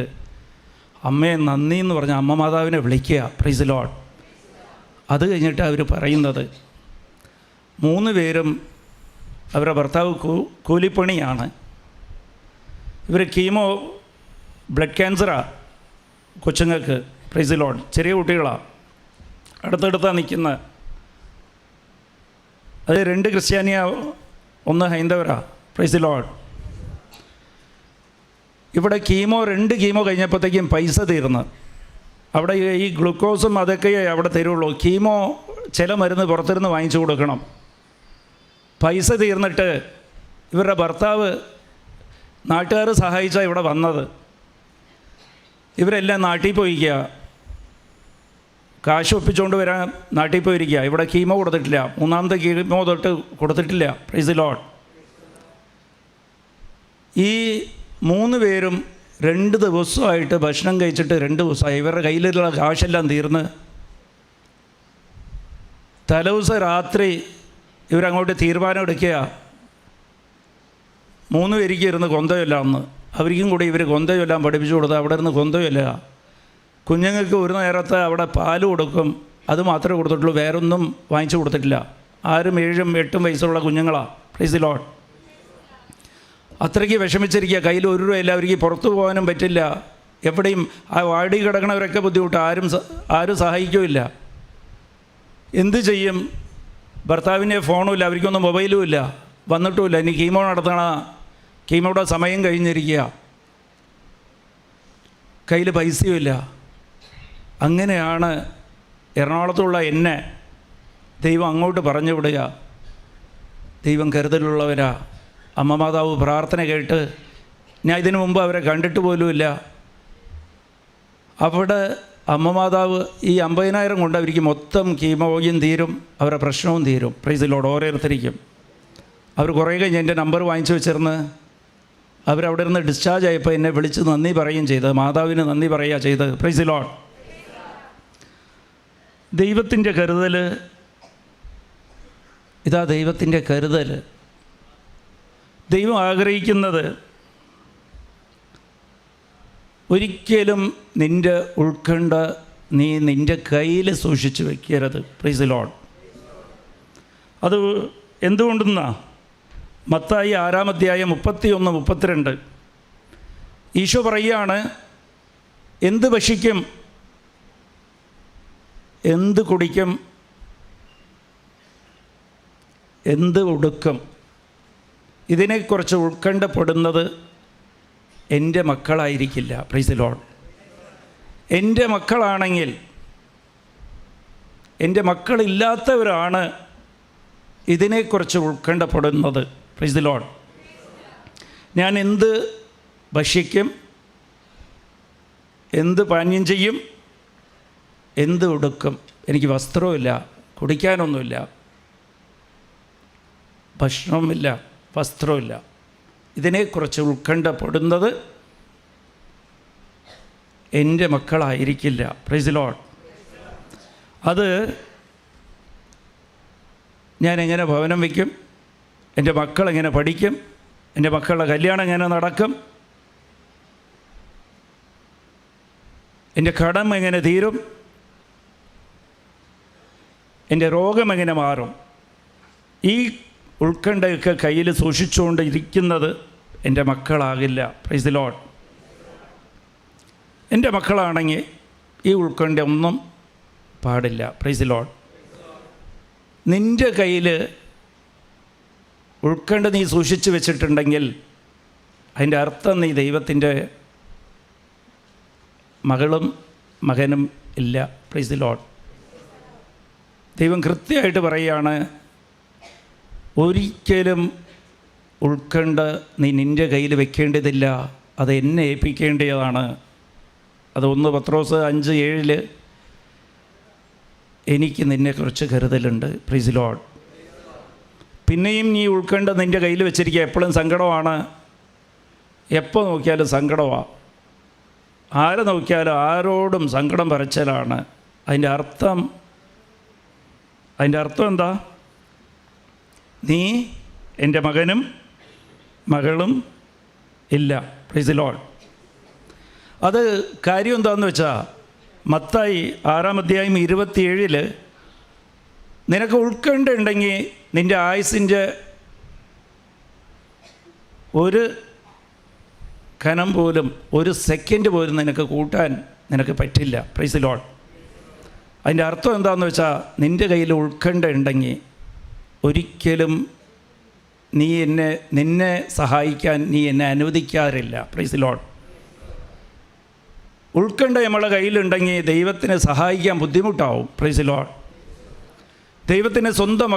അമ്മയെ നന്ദി എന്ന് പറഞ്ഞ് അമ്മ മാതാവിനെ വിളിക്കുക. Price the Lord. അത് കഴിഞ്ഞിട്ട് അവർ പറയുന്നത് 3 പേരും അവരുടെ ഭർത്താവ് കൂലിപ്പണിയാണ്. ഇവർ കീമോ ബ്ലഡ് ക്യാൻസറാണ് കൊച്ചുങ്ങൾക്ക്. Praise the lord. ചെറിയ കുട്ടികളാണ്, അടുത്തടുത്താണ് നിൽക്കുന്നത്. അത് 2 ക്രിസ്ത്യാനിയാ, 1 ഹൈന്ദവരാ. Praise the lord. ഇവിടെ 2 കീമോ കഴിഞ്ഞപ്പോഴത്തേക്കും പൈസ തീർന്ന്. അവിടെ ഈ ഗ്ലൂക്കോസും അതൊക്കെ അവിടെ തരുള്ളൂ. കീമോ ചില മരുന്ന് പുറത്തിരുന്ന് വാങ്ങിച്ചു കൊടുക്കണം. പൈസ തീർന്നിട്ട് ഇവരുടെ ഭർത്താവ് നാട്ടുകാർ സഹായിച്ചാണ് ഇവിടെ വന്നത്. ഇവരെല്ലാം നാട്ടിൽ പോയിരിക്കുക, കാശ് ഒപ്പിച്ചുകൊണ്ട് വരാൻ നാട്ടിൽ പോയിരിക്കുക. ഇവിടെ കീമോ കൊടുത്തിട്ടില്ല, 3ാമത്തെ കീമോ തൊട്ട് കൊടുത്തിട്ടില്ല. Price the Lord. ഈ 3 പേരും 2 ദിവസമായിട്ട് ഭക്ഷണം കഴിച്ചിട്ട് 2 ദിവസമായി. ഇവരുടെ കയ്യിലുള്ള കാശെല്ലാം തീർന്ന് തലേദിവസം രാത്രി ഇവരങ്ങോട്ട് തീരുമാനം എടുക്കുക, 3 പേർക്ക് ഇരുന്ന് കൊന്തയൊല്ല. അന്ന് അവർക്കും കൂടി ഇവർ കൊന്തയൊല്ലാം പഠിപ്പിച്ചു കൊടുത്ത് അവിടെ ഇരുന്ന് കൊന്തയൊല്ല. കുഞ്ഞുങ്ങൾക്ക് ഒരു നേരത്തെ അവിടെ പാല് കൊടുക്കും, അത് മാത്രമേ കൊടുത്തിട്ടുള്ളൂ, വേറൊന്നും വാങ്ങിച്ചു കൊടുത്തിട്ടില്ല. 6, 7, 8 വയസ്സുള്ള കുഞ്ഞുങ്ങളാണ്. Price the Lord. അത്രയ്ക്ക് വിഷമിച്ചിരിക്കുക. കയ്യിൽ 1 രൂപയില്ല, അവർക്ക് പുറത്തു പോകാനും പറ്റില്ല. എവിടെയും ആ വാടി കിടക്കണവരൊക്കെ ബുദ്ധിമുട്ട്, ആരും സഹായിക്കുമില്ല. എന്ത് ചെയ്യും? ഭർത്താവിന് ഫോണുമില്ല, അവർക്കൊന്നും മൊബൈലും ഇല്ല, വന്നിട്ടുമില്ല. ഇനി കീമോ നടത്തണ, കീമോയുടെ സമയം കഴിഞ്ഞിരിക്കുക, കയ്യിൽ പൈസയുമില്ല. അങ്ങനെയാണ് എറണാകുളത്തുള്ള എന്നെ ദൈവം അങ്ങോട്ട് പറഞ്ഞു വിടുക. ദൈവം കരുതലുള്ളവരാ. അമ്മ മാതാവ് പ്രാർത്ഥന കേട്ട്, ഞാൻ ഇതിനു മുമ്പ് അവരെ കണ്ടിട്ട് പോലുമില്ല. അവിടെ അമ്മ മാതാവ് ഈ 50,000 കൊണ്ട് അവർക്ക് മൊത്തം കീമോയും തീരും, അവരുടെ പ്രശ്നവും തീരും. Praise the lord. ഓരോരുത്തരിക്കും അവർ കുറേ കഴിഞ്ഞ് എൻ്റെ നമ്പർ വാങ്ങിച്ചു വെച്ചിരുന്ന് അവരവിടെ നിന്ന് ഡിസ്ചാർജ് ആയപ്പോൾ എന്നെ വിളിച്ച് നന്ദി പറയുകയും ചെയ്തത്, മാതാവിന് നന്ദി പറയുക ചെയ്തത്. Price the Lord. ദൈവത്തിൻ്റെ കരുതൽ ഇതാ, ദൈവത്തിൻ്റെ കരുതൽ. ദൈവം ആഗ്രഹിക്കുന്നത് ഒരിക്കലും നിൻ്റെ ഉൾക്കണ്ട നീ നിൻ്റെ കയ്യിൽ സൂക്ഷിച്ച് വയ്ക്കരുത്. Price the Lord. അത് എന്തുകൊണ്ടെന്നാ? മത്തായി 6-ാം അധ്യായം 31-32 ഈശോ പറയുകയാണ്, എന്ത് ഭക്ഷിക്കും, എന്ത് കുടിക്കും, എന്ത് ഉടുക്കും, ഇതിനെക്കുറിച്ച് ഉത്കണ്ഠപ്പെടുന്നത് എൻ്റെ മക്കളായിരിക്കില്ല. Price the Lord. എൻ്റെ മക്കളാണെങ്കിൽ, എൻ്റെ മക്കളില്ലാത്തവരാണ് ഇതിനെക്കുറിച്ച് ഉത്കണ്ഠപ്പെടുന്നത്. Praise the lord. ഞാൻ എന്ത് ഭക്ഷിക്കും, എന്ത് പാനീയം ചെയ്യും, എന്ത് ഉടുക്കും, എനിക്ക് വസ്ത്രവുമില്ല, കുടിക്കാനൊന്നുമില്ല, ഭക്ഷണവുമില്ല, വസ്ത്രവുമില്ല, ഇതിനെക്കുറിച്ച് ഉത്കണ്ഠപ്പെടുന്നത് എൻ്റെ മക്കളായിരിക്കില്ല. Price the Lord. അത് ഞാൻ എങ്ങനെ ഭവനം വയ്ക്കും, എൻ്റെ മക്കളെങ്ങനെ പഠിക്കും, എൻ്റെ മക്കളുടെ കല്യാണം എങ്ങനെ നടക്കും, എൻ്റെ കടം എങ്ങനെ തീരും, എൻ്റെ രോഗം എങ്ങനെ മാറും, ഈ ഉത്കണ്ഠയൊക്കെ കയ്യിൽ സൂക്ഷിച്ചുകൊണ്ട് ഇരിക്കുന്നത് എൻ്റെ മക്കളാകില്ല. Price the Lord. എൻ്റെ മക്കളാണെങ്കിൽ ഈ ഉത്കണ്ഠ ഒന്നും പാടില്ല. Price the Lord. നിൻ്റെ കയ്യിൽ ഉത്കണ്ഠ നീ സൂക്ഷിച്ച് വെച്ചിട്ടുണ്ടെങ്കിൽ അതിൻ്റെ അർത്ഥം നീ ദൈവത്തിൻ്റെ മകളും മകനും ഇല്ല. Price the Lord. ദൈവം കൃത്യമായിട്ട് പറയുകയാണ്, ഒരിക്കലും ഉത്കണ്ഠ നീ നിൻ്റെ കയ്യിൽ വെക്കേണ്ടതില്ല, അത് എന്നെ ഏൽപ്പിക്കേണ്ടതാണ്. അത് 1 പത്രോസ് 5:7 എനിക്ക് നിന്നെക്കുറിച്ച് കരുതലുണ്ട്. Price the Lord. പിന്നെയും നീ ഉത്കണ്ഠ നിൻ്റെ കയ്യിൽ വെച്ചിരിക്കുക, എപ്പോഴും സങ്കടമാണ്, എപ്പോൾ നോക്കിയാലും സങ്കടമാണ്, ആരെ നോക്കിയാലും ആരോടും സങ്കടം പറച്ചിലാണ്. അതിൻ്റെ അർത്ഥം എന്താ? നീ എൻ്റെ മകനും മകളും ഇല്ല. Price the Lord. അത് കാര്യം എന്താണെന്ന് വെച്ചാൽ, മത്തായി 6-ാം അധ്യായം 27 നിനക്ക് ഉത്കണ്ഠ ഉണ്ടെങ്കിൽ നിൻ്റെ ആയുസിൻ്റെ ഒരു കനം പോലും, ഒരു സെക്കൻഡ് പോലും നിനക്ക് കൂട്ടാൻ നിനക്ക് പറ്റില്ല. Price the Lord. അതിൻ്റെ അർത്ഥം എന്താണെന്ന് വെച്ചാൽ, നിൻ്റെ കയ്യിൽ ഉത്കണ്ഠ ഉണ്ടെങ്കിൽ ഒരിക്കലും നിന്നെ സഹായിക്കാൻ നീ എന്നെ അനുവദിക്കാറില്ല. Price the Lord. ഉത്കണ്ഠ നമ്മളെ കയ്യിലുണ്ടെങ്കിൽ ദൈവത്തിനെ സഹായിക്കാൻ ബുദ്ധിമുട്ടാവും. Price the Lord. ദൈവത്തിന് സ്വന്തം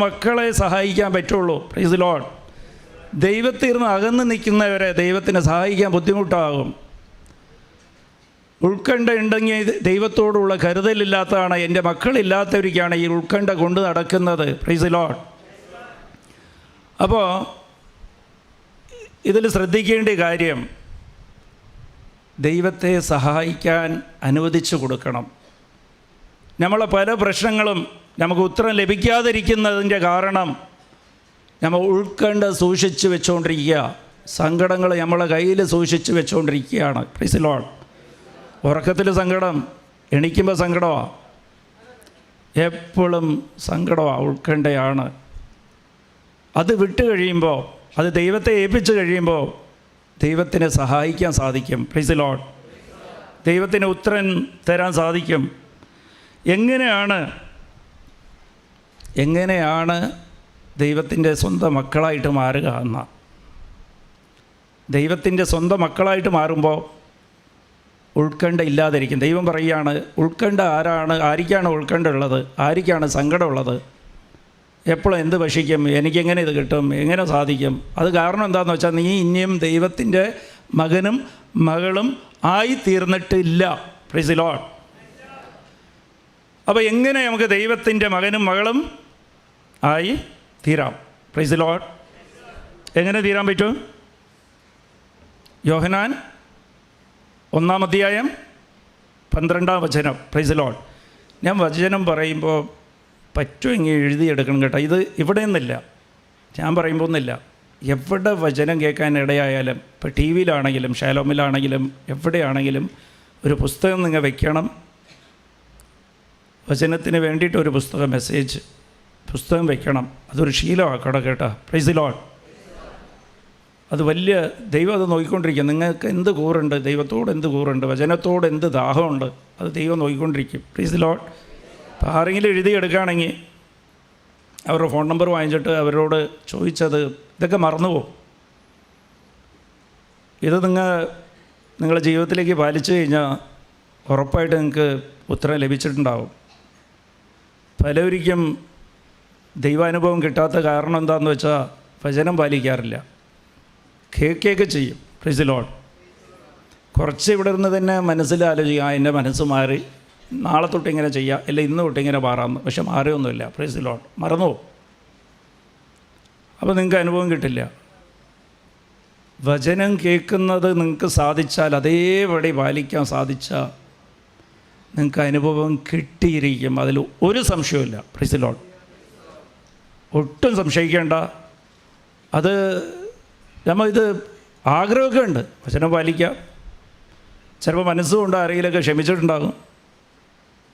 മക്കളെ സഹായിക്കാൻ പറ്റുള്ളൂ. Price the Lord. ദൈവത്തിൽ നിന്ന് അകന്ന് നിൽക്കുന്നവരെ ദൈവത്തിനെ സഹായിക്കാൻ ബുദ്ധിമുട്ടാകും. ഉത്കണ്ഠ ഉണ്ടെങ്കിൽ ദൈവത്തോടുള്ള കരുതലില്ലാത്തതാണ്. എൻ്റെ മക്കളില്ലാത്തവർക്കാണ് ഈ ഉത്കണ്ഠ കൊണ്ട് നടക്കുന്നത്. Price the lord. അപ്പോൾ ഇതിൽ ശ്രദ്ധിക്കേണ്ട കാര്യം, ദൈവത്തെ സഹായിക്കാൻ അനുവദിച്ചു കൊടുക്കണം. നമ്മളെ പല പ്രശ്നങ്ങളും നമുക്ക് ഉത്തരം ലഭിക്കാതിരിക്കുന്നതിൻ്റെ കാരണം നമ്മൾ ഉത്കണ്ഠ സൂക്ഷിച്ച് വെച്ചുകൊണ്ടിരിക്കുക, സങ്കടങ്ങൾ നമ്മളെ കയ്യിൽ സൂക്ഷിച്ച് വെച്ചുകൊണ്ടിരിക്കുകയാണ്. Price the Lord. ഉറക്കത്തിൽ സങ്കടം, എണീക്കുമ്പോൾ സങ്കടമാണ്, എപ്പോഴും സങ്കടമാണ്, ഉത്കണ്ഠയാണ്. അത് വിട്ട് കഴിയുമ്പോൾ, അത് ദൈവത്തെ ഏൽപ്പിച്ച് കഴിയുമ്പോൾ ദൈവത്തിനെ സഹായിക്കാൻ സാധിക്കും. Price the Lord. ദൈവത്തിന് ഉത്തരം തരാൻ സാധിക്കും. എങ്ങനെയാണ് ദൈവത്തിൻ്റെ സ്വന്തം മക്കളായിട്ട് മാറുക എന്ന? ദൈവത്തിൻ്റെ സ്വന്തം മക്കളായിട്ട് മാറുമ്പോൾ ഉത്കണ്ഠ ഇല്ലാതിരിക്കും. ദൈവം പറയുകയാണ്, ഉത്കണ്ഠ ആർക്കാണ് ഉത്കണ്ഠ ഉള്ളത്? ആർക്കാണ് സങ്കടമുള്ളത്? എപ്പോഴും എന്ത് ഭക്ഷിക്കും, എനിക്കെങ്ങനെ ഇത് കിട്ടും, എങ്ങനെ സാധിക്കും? അത് കാരണം എന്താണെന്ന് വെച്ചാൽ നീ ഇനിയും ദൈവത്തിൻ്റെ മകനും മകളും ആയി തീർന്നിട്ടില്ല. Price the lord. അപ്പോൾ എങ്ങനെ നമുക്ക് ദൈവത്തിൻ്റെ മകനും മകളും ആയി തീരാം? Price the Lord. എങ്ങനെ തീരാൻ പറ്റും? യോഹന്നാൻ 1:12. Price the lord. ഞാൻ വചനം പറയുമ്പോൾ പറ്റുമെങ്കിൽ എഴുതിയെടുക്കണം കേട്ടോ. ഇത് ഇവിടെ നിന്നില്ല, ഞാൻ പറയുമ്പോൾ ഒന്നുമില്ല. എവിടെ വചനം കേൾക്കാൻ ഇടയായാലും, ഇപ്പോൾ ടി വിയിലാണെങ്കിലും ഷാലോമിലാണെങ്കിലും എവിടെയാണെങ്കിലും ഒരു പുസ്തകം നിങ്ങൾ വെക്കണം. വചനത്തിന് വേണ്ടിയിട്ട് ഒരു പുസ്തകം, പുസ്തകം വെക്കണം. അതൊരു ശീലമാക്കണം കേട്ടോ. Price the Lord. അത് വലിയ ദൈവം അത് നോക്കിക്കൊണ്ടിരിക്കും. നിങ്ങൾക്ക് എന്ത് കൂറുണ്ട്, ദൈവത്തോട് എന്ത് കൂറുണ്ട്, വചനത്തോട് എന്ത് ദാഹമുണ്ട്, അത് ദൈവം നോക്കിക്കൊണ്ടിരിക്കും. Price the lord. അപ്പോൾ ആരെങ്കിലും എഴുതിയെടുക്കുകയാണെങ്കിൽ അവരുടെ ഫോൺ നമ്പർ വാങ്ങിച്ചിട്ട് അവരോട് ചോദിച്ചത് ഇതൊക്കെ മറന്നുപോകും. ഇത് നിങ്ങളുടെ ജീവിതത്തിലേക്ക് പാലിച്ചു കഴിഞ്ഞാൽ ഉറപ്പായിട്ട് നിങ്ങൾക്ക് ഉത്തരം ലഭിച്ചിട്ടുണ്ടാവും. പലവരിക്കും ദൈവാനുഭവം കിട്ടാത്ത കാരണം എന്താണെന്ന് വെച്ചാൽ വചനം പാലിക്കാറില്ല, കേൾക്കുകയൊക്കെ ചെയ്യും. Price the Lord. കുറച്ച് ഇവിടെ ഇരുന്ന് തന്നെ മനസ്സിൽ ആലോചിക്കുക, എൻ്റെ മനസ്സ് മാറി, നാളെ തൊട്ട് ഇങ്ങനെ ചെയ്യാം, അല്ല ഇന്ന് തൊട്ട് ഇങ്ങനെ മാറാമെന്ന്. പക്ഷെ മാറിയൊന്നുമില്ല. Price the Lord. മറന്നു. അപ്പോൾ നിങ്ങൾക്ക് അനുഭവം കിട്ടില്ല. വചനം കേൾക്കുന്നത് നിങ്ങൾക്ക് സാധിച്ചാൽ, അതേപടി പാലിക്കാൻ സാധിച്ചാൽ നിങ്ങൾക്ക് അനുഭവം കിട്ടിയിരിക്കും. അതിൽ ഒരു സംശയവുമില്ല. Price the Lord. ഒട്ടും സംശയിക്കേണ്ട. അത് ഇത് ആഗ്രഹമൊക്കെ ഉണ്ട്, വചനം പാലിക്കാം. ചിലപ്പോൾ മനസ്സുകൊണ്ട് ആരെങ്കിലുമൊക്കെ ക്ഷമിച്ചിട്ടുണ്ടാകും.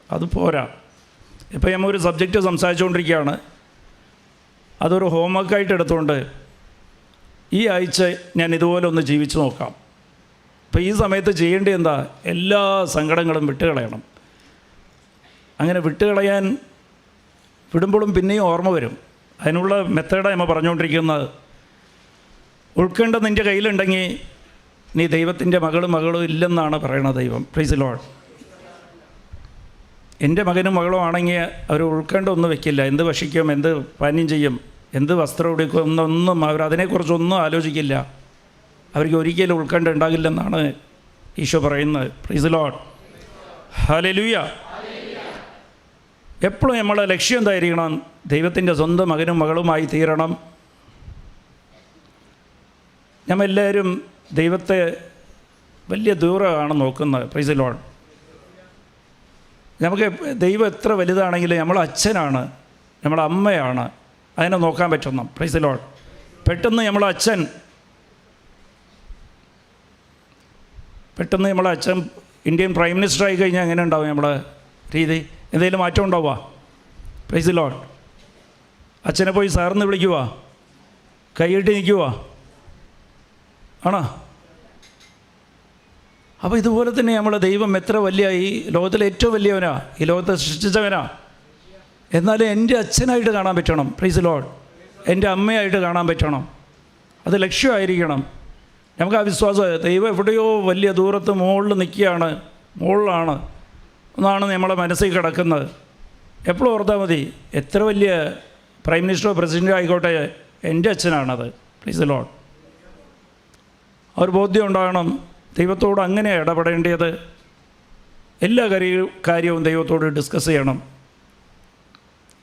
അത് പോരാ. ഇപ്പോൾ നമ്മൾ ഒരു സബ്ജക്റ്റ് സംസാരിച്ചുകൊണ്ടിരിക്കുകയാണ്, അതൊരു ഹോംവർക്കായിട്ട് എടുത്തുകൊണ്ട് ഈ ആഴ്ച ഞാൻ ഇതുപോലെ ഒന്ന് ജീവിച്ചു നോക്കാം. അപ്പോൾ ഈ സമയത്ത് ചെയ്യേണ്ടത് എന്താ? എല്ലാ സങ്കടങ്ങളും വിട്ടുകളയണം. അങ്ങനെ വിടുമ്പോഴും പിന്നെയും ഓർമ്മ വരും. അതിനുള്ള മെത്തേഡാണ് നമ്മൾ പറഞ്ഞുകൊണ്ടിരിക്കുന്നത്. ഉൾക്കൊണ്ട നിൻ്റെ കയ്യിലുണ്ടെങ്കിൽ നീ ദൈവത്തിൻ്റെ മകളും ഇല്ലെന്നാണ് പറയണത് ദൈവം. Price the Lord. എൻ്റെ മകനും മകളും ആണെങ്കിൽ അവർ ഉൾക്കൊണ്ട ഒന്നും വെക്കില്ല. എന്ത് ഭക്ഷിക്കും, എന്ത് പാനീയം ചെയ്യും, എന്ത് വസ്ത്രം എടുക്കും എന്നൊന്നും അവർ അതിനെക്കുറിച്ചൊന്നും ആലോചിക്കില്ല. അവർക്ക് ഒരിക്കലും ഉൾക്കൊണ്ട ഉണ്ടാകില്ലെന്നാണ് ഈശോ പറയുന്നത്. Price the lord. ഹല്ലേലൂയ. എപ്പോഴും നമ്മളെ ലക്ഷ്യം എന്തായിരിക്കണം? ദൈവത്തിൻ്റെ സ്വന്തം മകനും മകളുമായി തീരണം. നമ്മളെല്ലാവരും ദൈവത്തെ വലിയ ദൂരമാണ് നോക്കുന്നത്. Price the Lord. നമുക്ക് ദൈവം എത്ര വലുതാണെങ്കിലും നമ്മളെ അച്ഛനാണ്, നമ്മളെ അമ്മയാണ്, അതിനെ നോക്കാൻ പറ്റുന്നു. Price the Lord. പെട്ടെന്ന് നമ്മളെ അച്ഛൻ ഇന്ത്യൻ പ്രൈം മിനിസ്റ്റർ ആയി കഴിഞ്ഞാൽ എങ്ങനെ ഉണ്ടാവും നമ്മുടെ രീതി? എന്തെങ്കിലും മാറ്റം ഉണ്ടാവുക? Price the Lord. അച്ഛനെ പോയി സാറിന്ന് വിളിക്കുക, കൈയിട്ട് നിൽക്കുക ആണോ? അപ്പോൾ ഇതുപോലെ തന്നെ നമ്മളെ ദൈവം എത്ര വലിയ, ഈ ലോകത്തിലെ ഏറ്റവും വലിയവനാ, ഈ ലോകത്തെ സൃഷ്ടിച്ചവനാ. എന്നാലും എൻ്റെ അച്ഛനായിട്ട് കാണാൻ പറ്റണം. Price the Lord. എൻ്റെ അമ്മയായിട്ട് കാണാൻ പറ്റണം. അത് ലക്ഷ്യമായിരിക്കണം. നമുക്ക് ആ വിശ്വാസം, ദൈവം എവിടെയോ വലിയ ദൂരത്ത് മുകളിലാണ് എന്നാണ് നമ്മളെ മനസ്സിൽ കിടക്കുന്നത്. എപ്പോഴും ഓർത്താൽ മതി, എത്ര വലിയ പ്രൈം മിനിസ്റ്ററോ പ്രസിഡൻറ്റോ ആയിക്കോട്ടെ, എൻ്റെ അച്ഛനാണത്. Please the Lord. ആ ഒരു ബോധ്യം ഉണ്ടാകണം. ദൈവത്തോട് അങ്ങനെ ഇടപെടേണ്ടത്. എല്ലാ കാര്യവും ദൈവത്തോട് ഡിസ്കസ് ചെയ്യണം,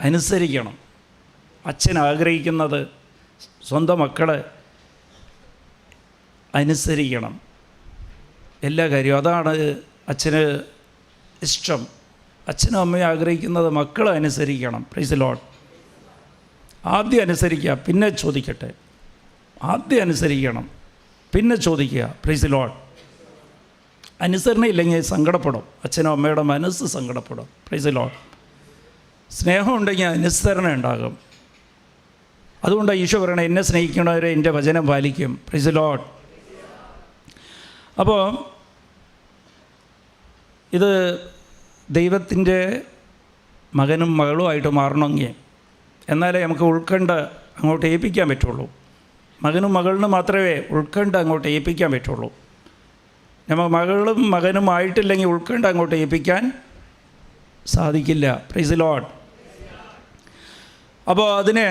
അനുസരിക്കണം. അച്ഛൻ ആഗ്രഹിക്കുന്നത് സ്വന്തം മക്കളെ അനുസരിക്കണം. എല്ലാ കാര്യവും അതാണ് അച്ഛന് ഇഷ്ടം. അച്ഛനും അമ്മയും ആഗ്രഹിക്കുന്നത് മക്കളെ അനുസരിക്കണം. Price the Lord. ആദ്യം അനുസരിക്കുക, പിന്നെ ചോദിക്കട്ടെ. ആദ്യം അനുസരിക്കണം, പിന്നെ ചോദിക്കുക. Price the Lord. അനുസരണ ഇല്ലെങ്കിൽ സങ്കടപ്പെടും. അച്ഛനും അമ്മയുടെ മനസ്സ് സങ്കടപ്പെടും. Price the Lord. സ്നേഹം ഉണ്ടെങ്കിൽ അനുസരണ ഉണ്ടാകും. അതുകൊണ്ടാണ് ഈശോ പറയണത്, എന്നെ സ്നേഹിക്കുന്നവരെ എൻ്റെ വചനം പാലിക്കും. Price the lord. അപ്പോൾ ഇത് ദൈവത്തിൻ്റെ മകനും മകളുമായിട്ട് മാറണമെങ്കിൽ എന്നാലേ നമുക്ക് ഉൾക്കണ്ട് അങ്ങോട്ട് ഏൽപ്പിക്കാൻ പറ്റുള്ളൂ. മകനും മകളിനും മാത്രമേ ഉൾക്കണ്ട് അങ്ങോട്ട് ഏൽപ്പിക്കാൻ പറ്റുള്ളൂ. നമ്മൾ മകളും മകനും ആയിട്ടില്ലെങ്കിൽ ഉൾക്കണ്ട് അങ്ങോട്ട് ഏൽപ്പിക്കാൻ സാധിക്കില്ല. Price the lord. അപ്പോൾ അതിന്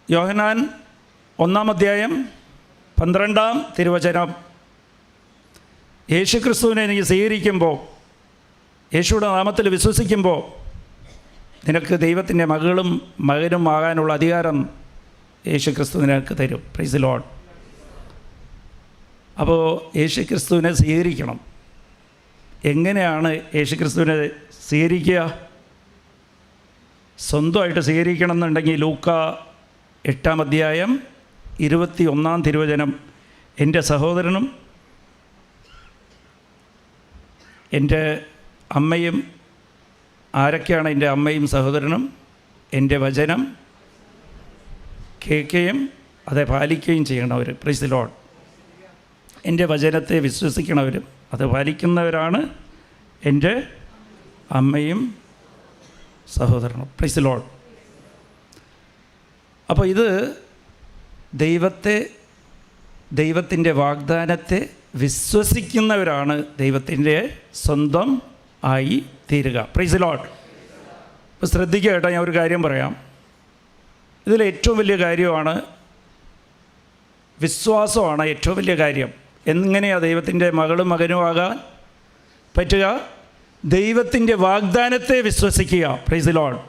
യോഹന്നാൻ 1-ാം അധ്യായം 12-ാം തിരുവചനം, യേശുക്രിസ്തുവിനെ എനിക്ക് സ്വീകരിക്കുമ്പോൾ, യേശുവിടെ നാമത്തിൽ വിശ്വസിക്കുമ്പോൾ നിനക്ക് ദൈവത്തിൻ്റെ മകളും മകനും ആകാനുള്ള അധികാരം യേശുക്രിസ്തു നിനക്ക് തരും. Price the lord. അപ്പോൾ യേശുക്രിസ്തുവിനെ സ്വീകരിക്കണം. എങ്ങനെയാണ് യേശുക്രിസ്തുവിനെ സ്വീകരിക്കുക? സ്വന്തമായിട്ട് സ്വീകരിക്കണം എന്നുണ്ടെങ്കിൽ ലൂക്ക 8-ാം അധ്യായം 21-ാം തിരുവചനം, എൻ്റെ സഹോദരനും എൻ്റെ അമ്മയും, ആരൊക്കെയാണ് എൻ്റെ അമ്മയും സഹോദരനും? എൻ്റെ വചനം കേൾക്കുകയും അത് പാലിക്കുകയും ചെയ്യണവർ. Price the Lord. എൻ്റെ വചനത്തെ വിശ്വസിക്കണവരും അത് പാലിക്കുന്നവരാണ് എൻ്റെ അമ്മയും സഹോദരനും. Price the lord. അപ്പോൾ ഇത് ദൈവത്തിൻ്റെ വാഗ്ദാനത്തെ വിശ്വസിക്കുന്നവരാണ് ദൈവത്തിൻ്റെ സ്വന്തം ആയി തീരുക. Price the Lord. ഇപ്പോൾ ശ്രദ്ധിക്കുക കേട്ടോ, ഞാൻ ഒരു കാര്യം പറയാം. ഇതിൽ ഏറ്റവും വലിയ കാര്യമാണ് വിശ്വാസമാണ്. ഏറ്റവും വലിയ കാര്യം എങ്ങനെയാണ് ദൈവത്തിൻ്റെ മകളും മകനും ആകാൻ പറ്റുക? ദൈവത്തിൻ്റെ വാഗ്ദാനത്തെ വിശ്വസിക്കുക. Price the Lord.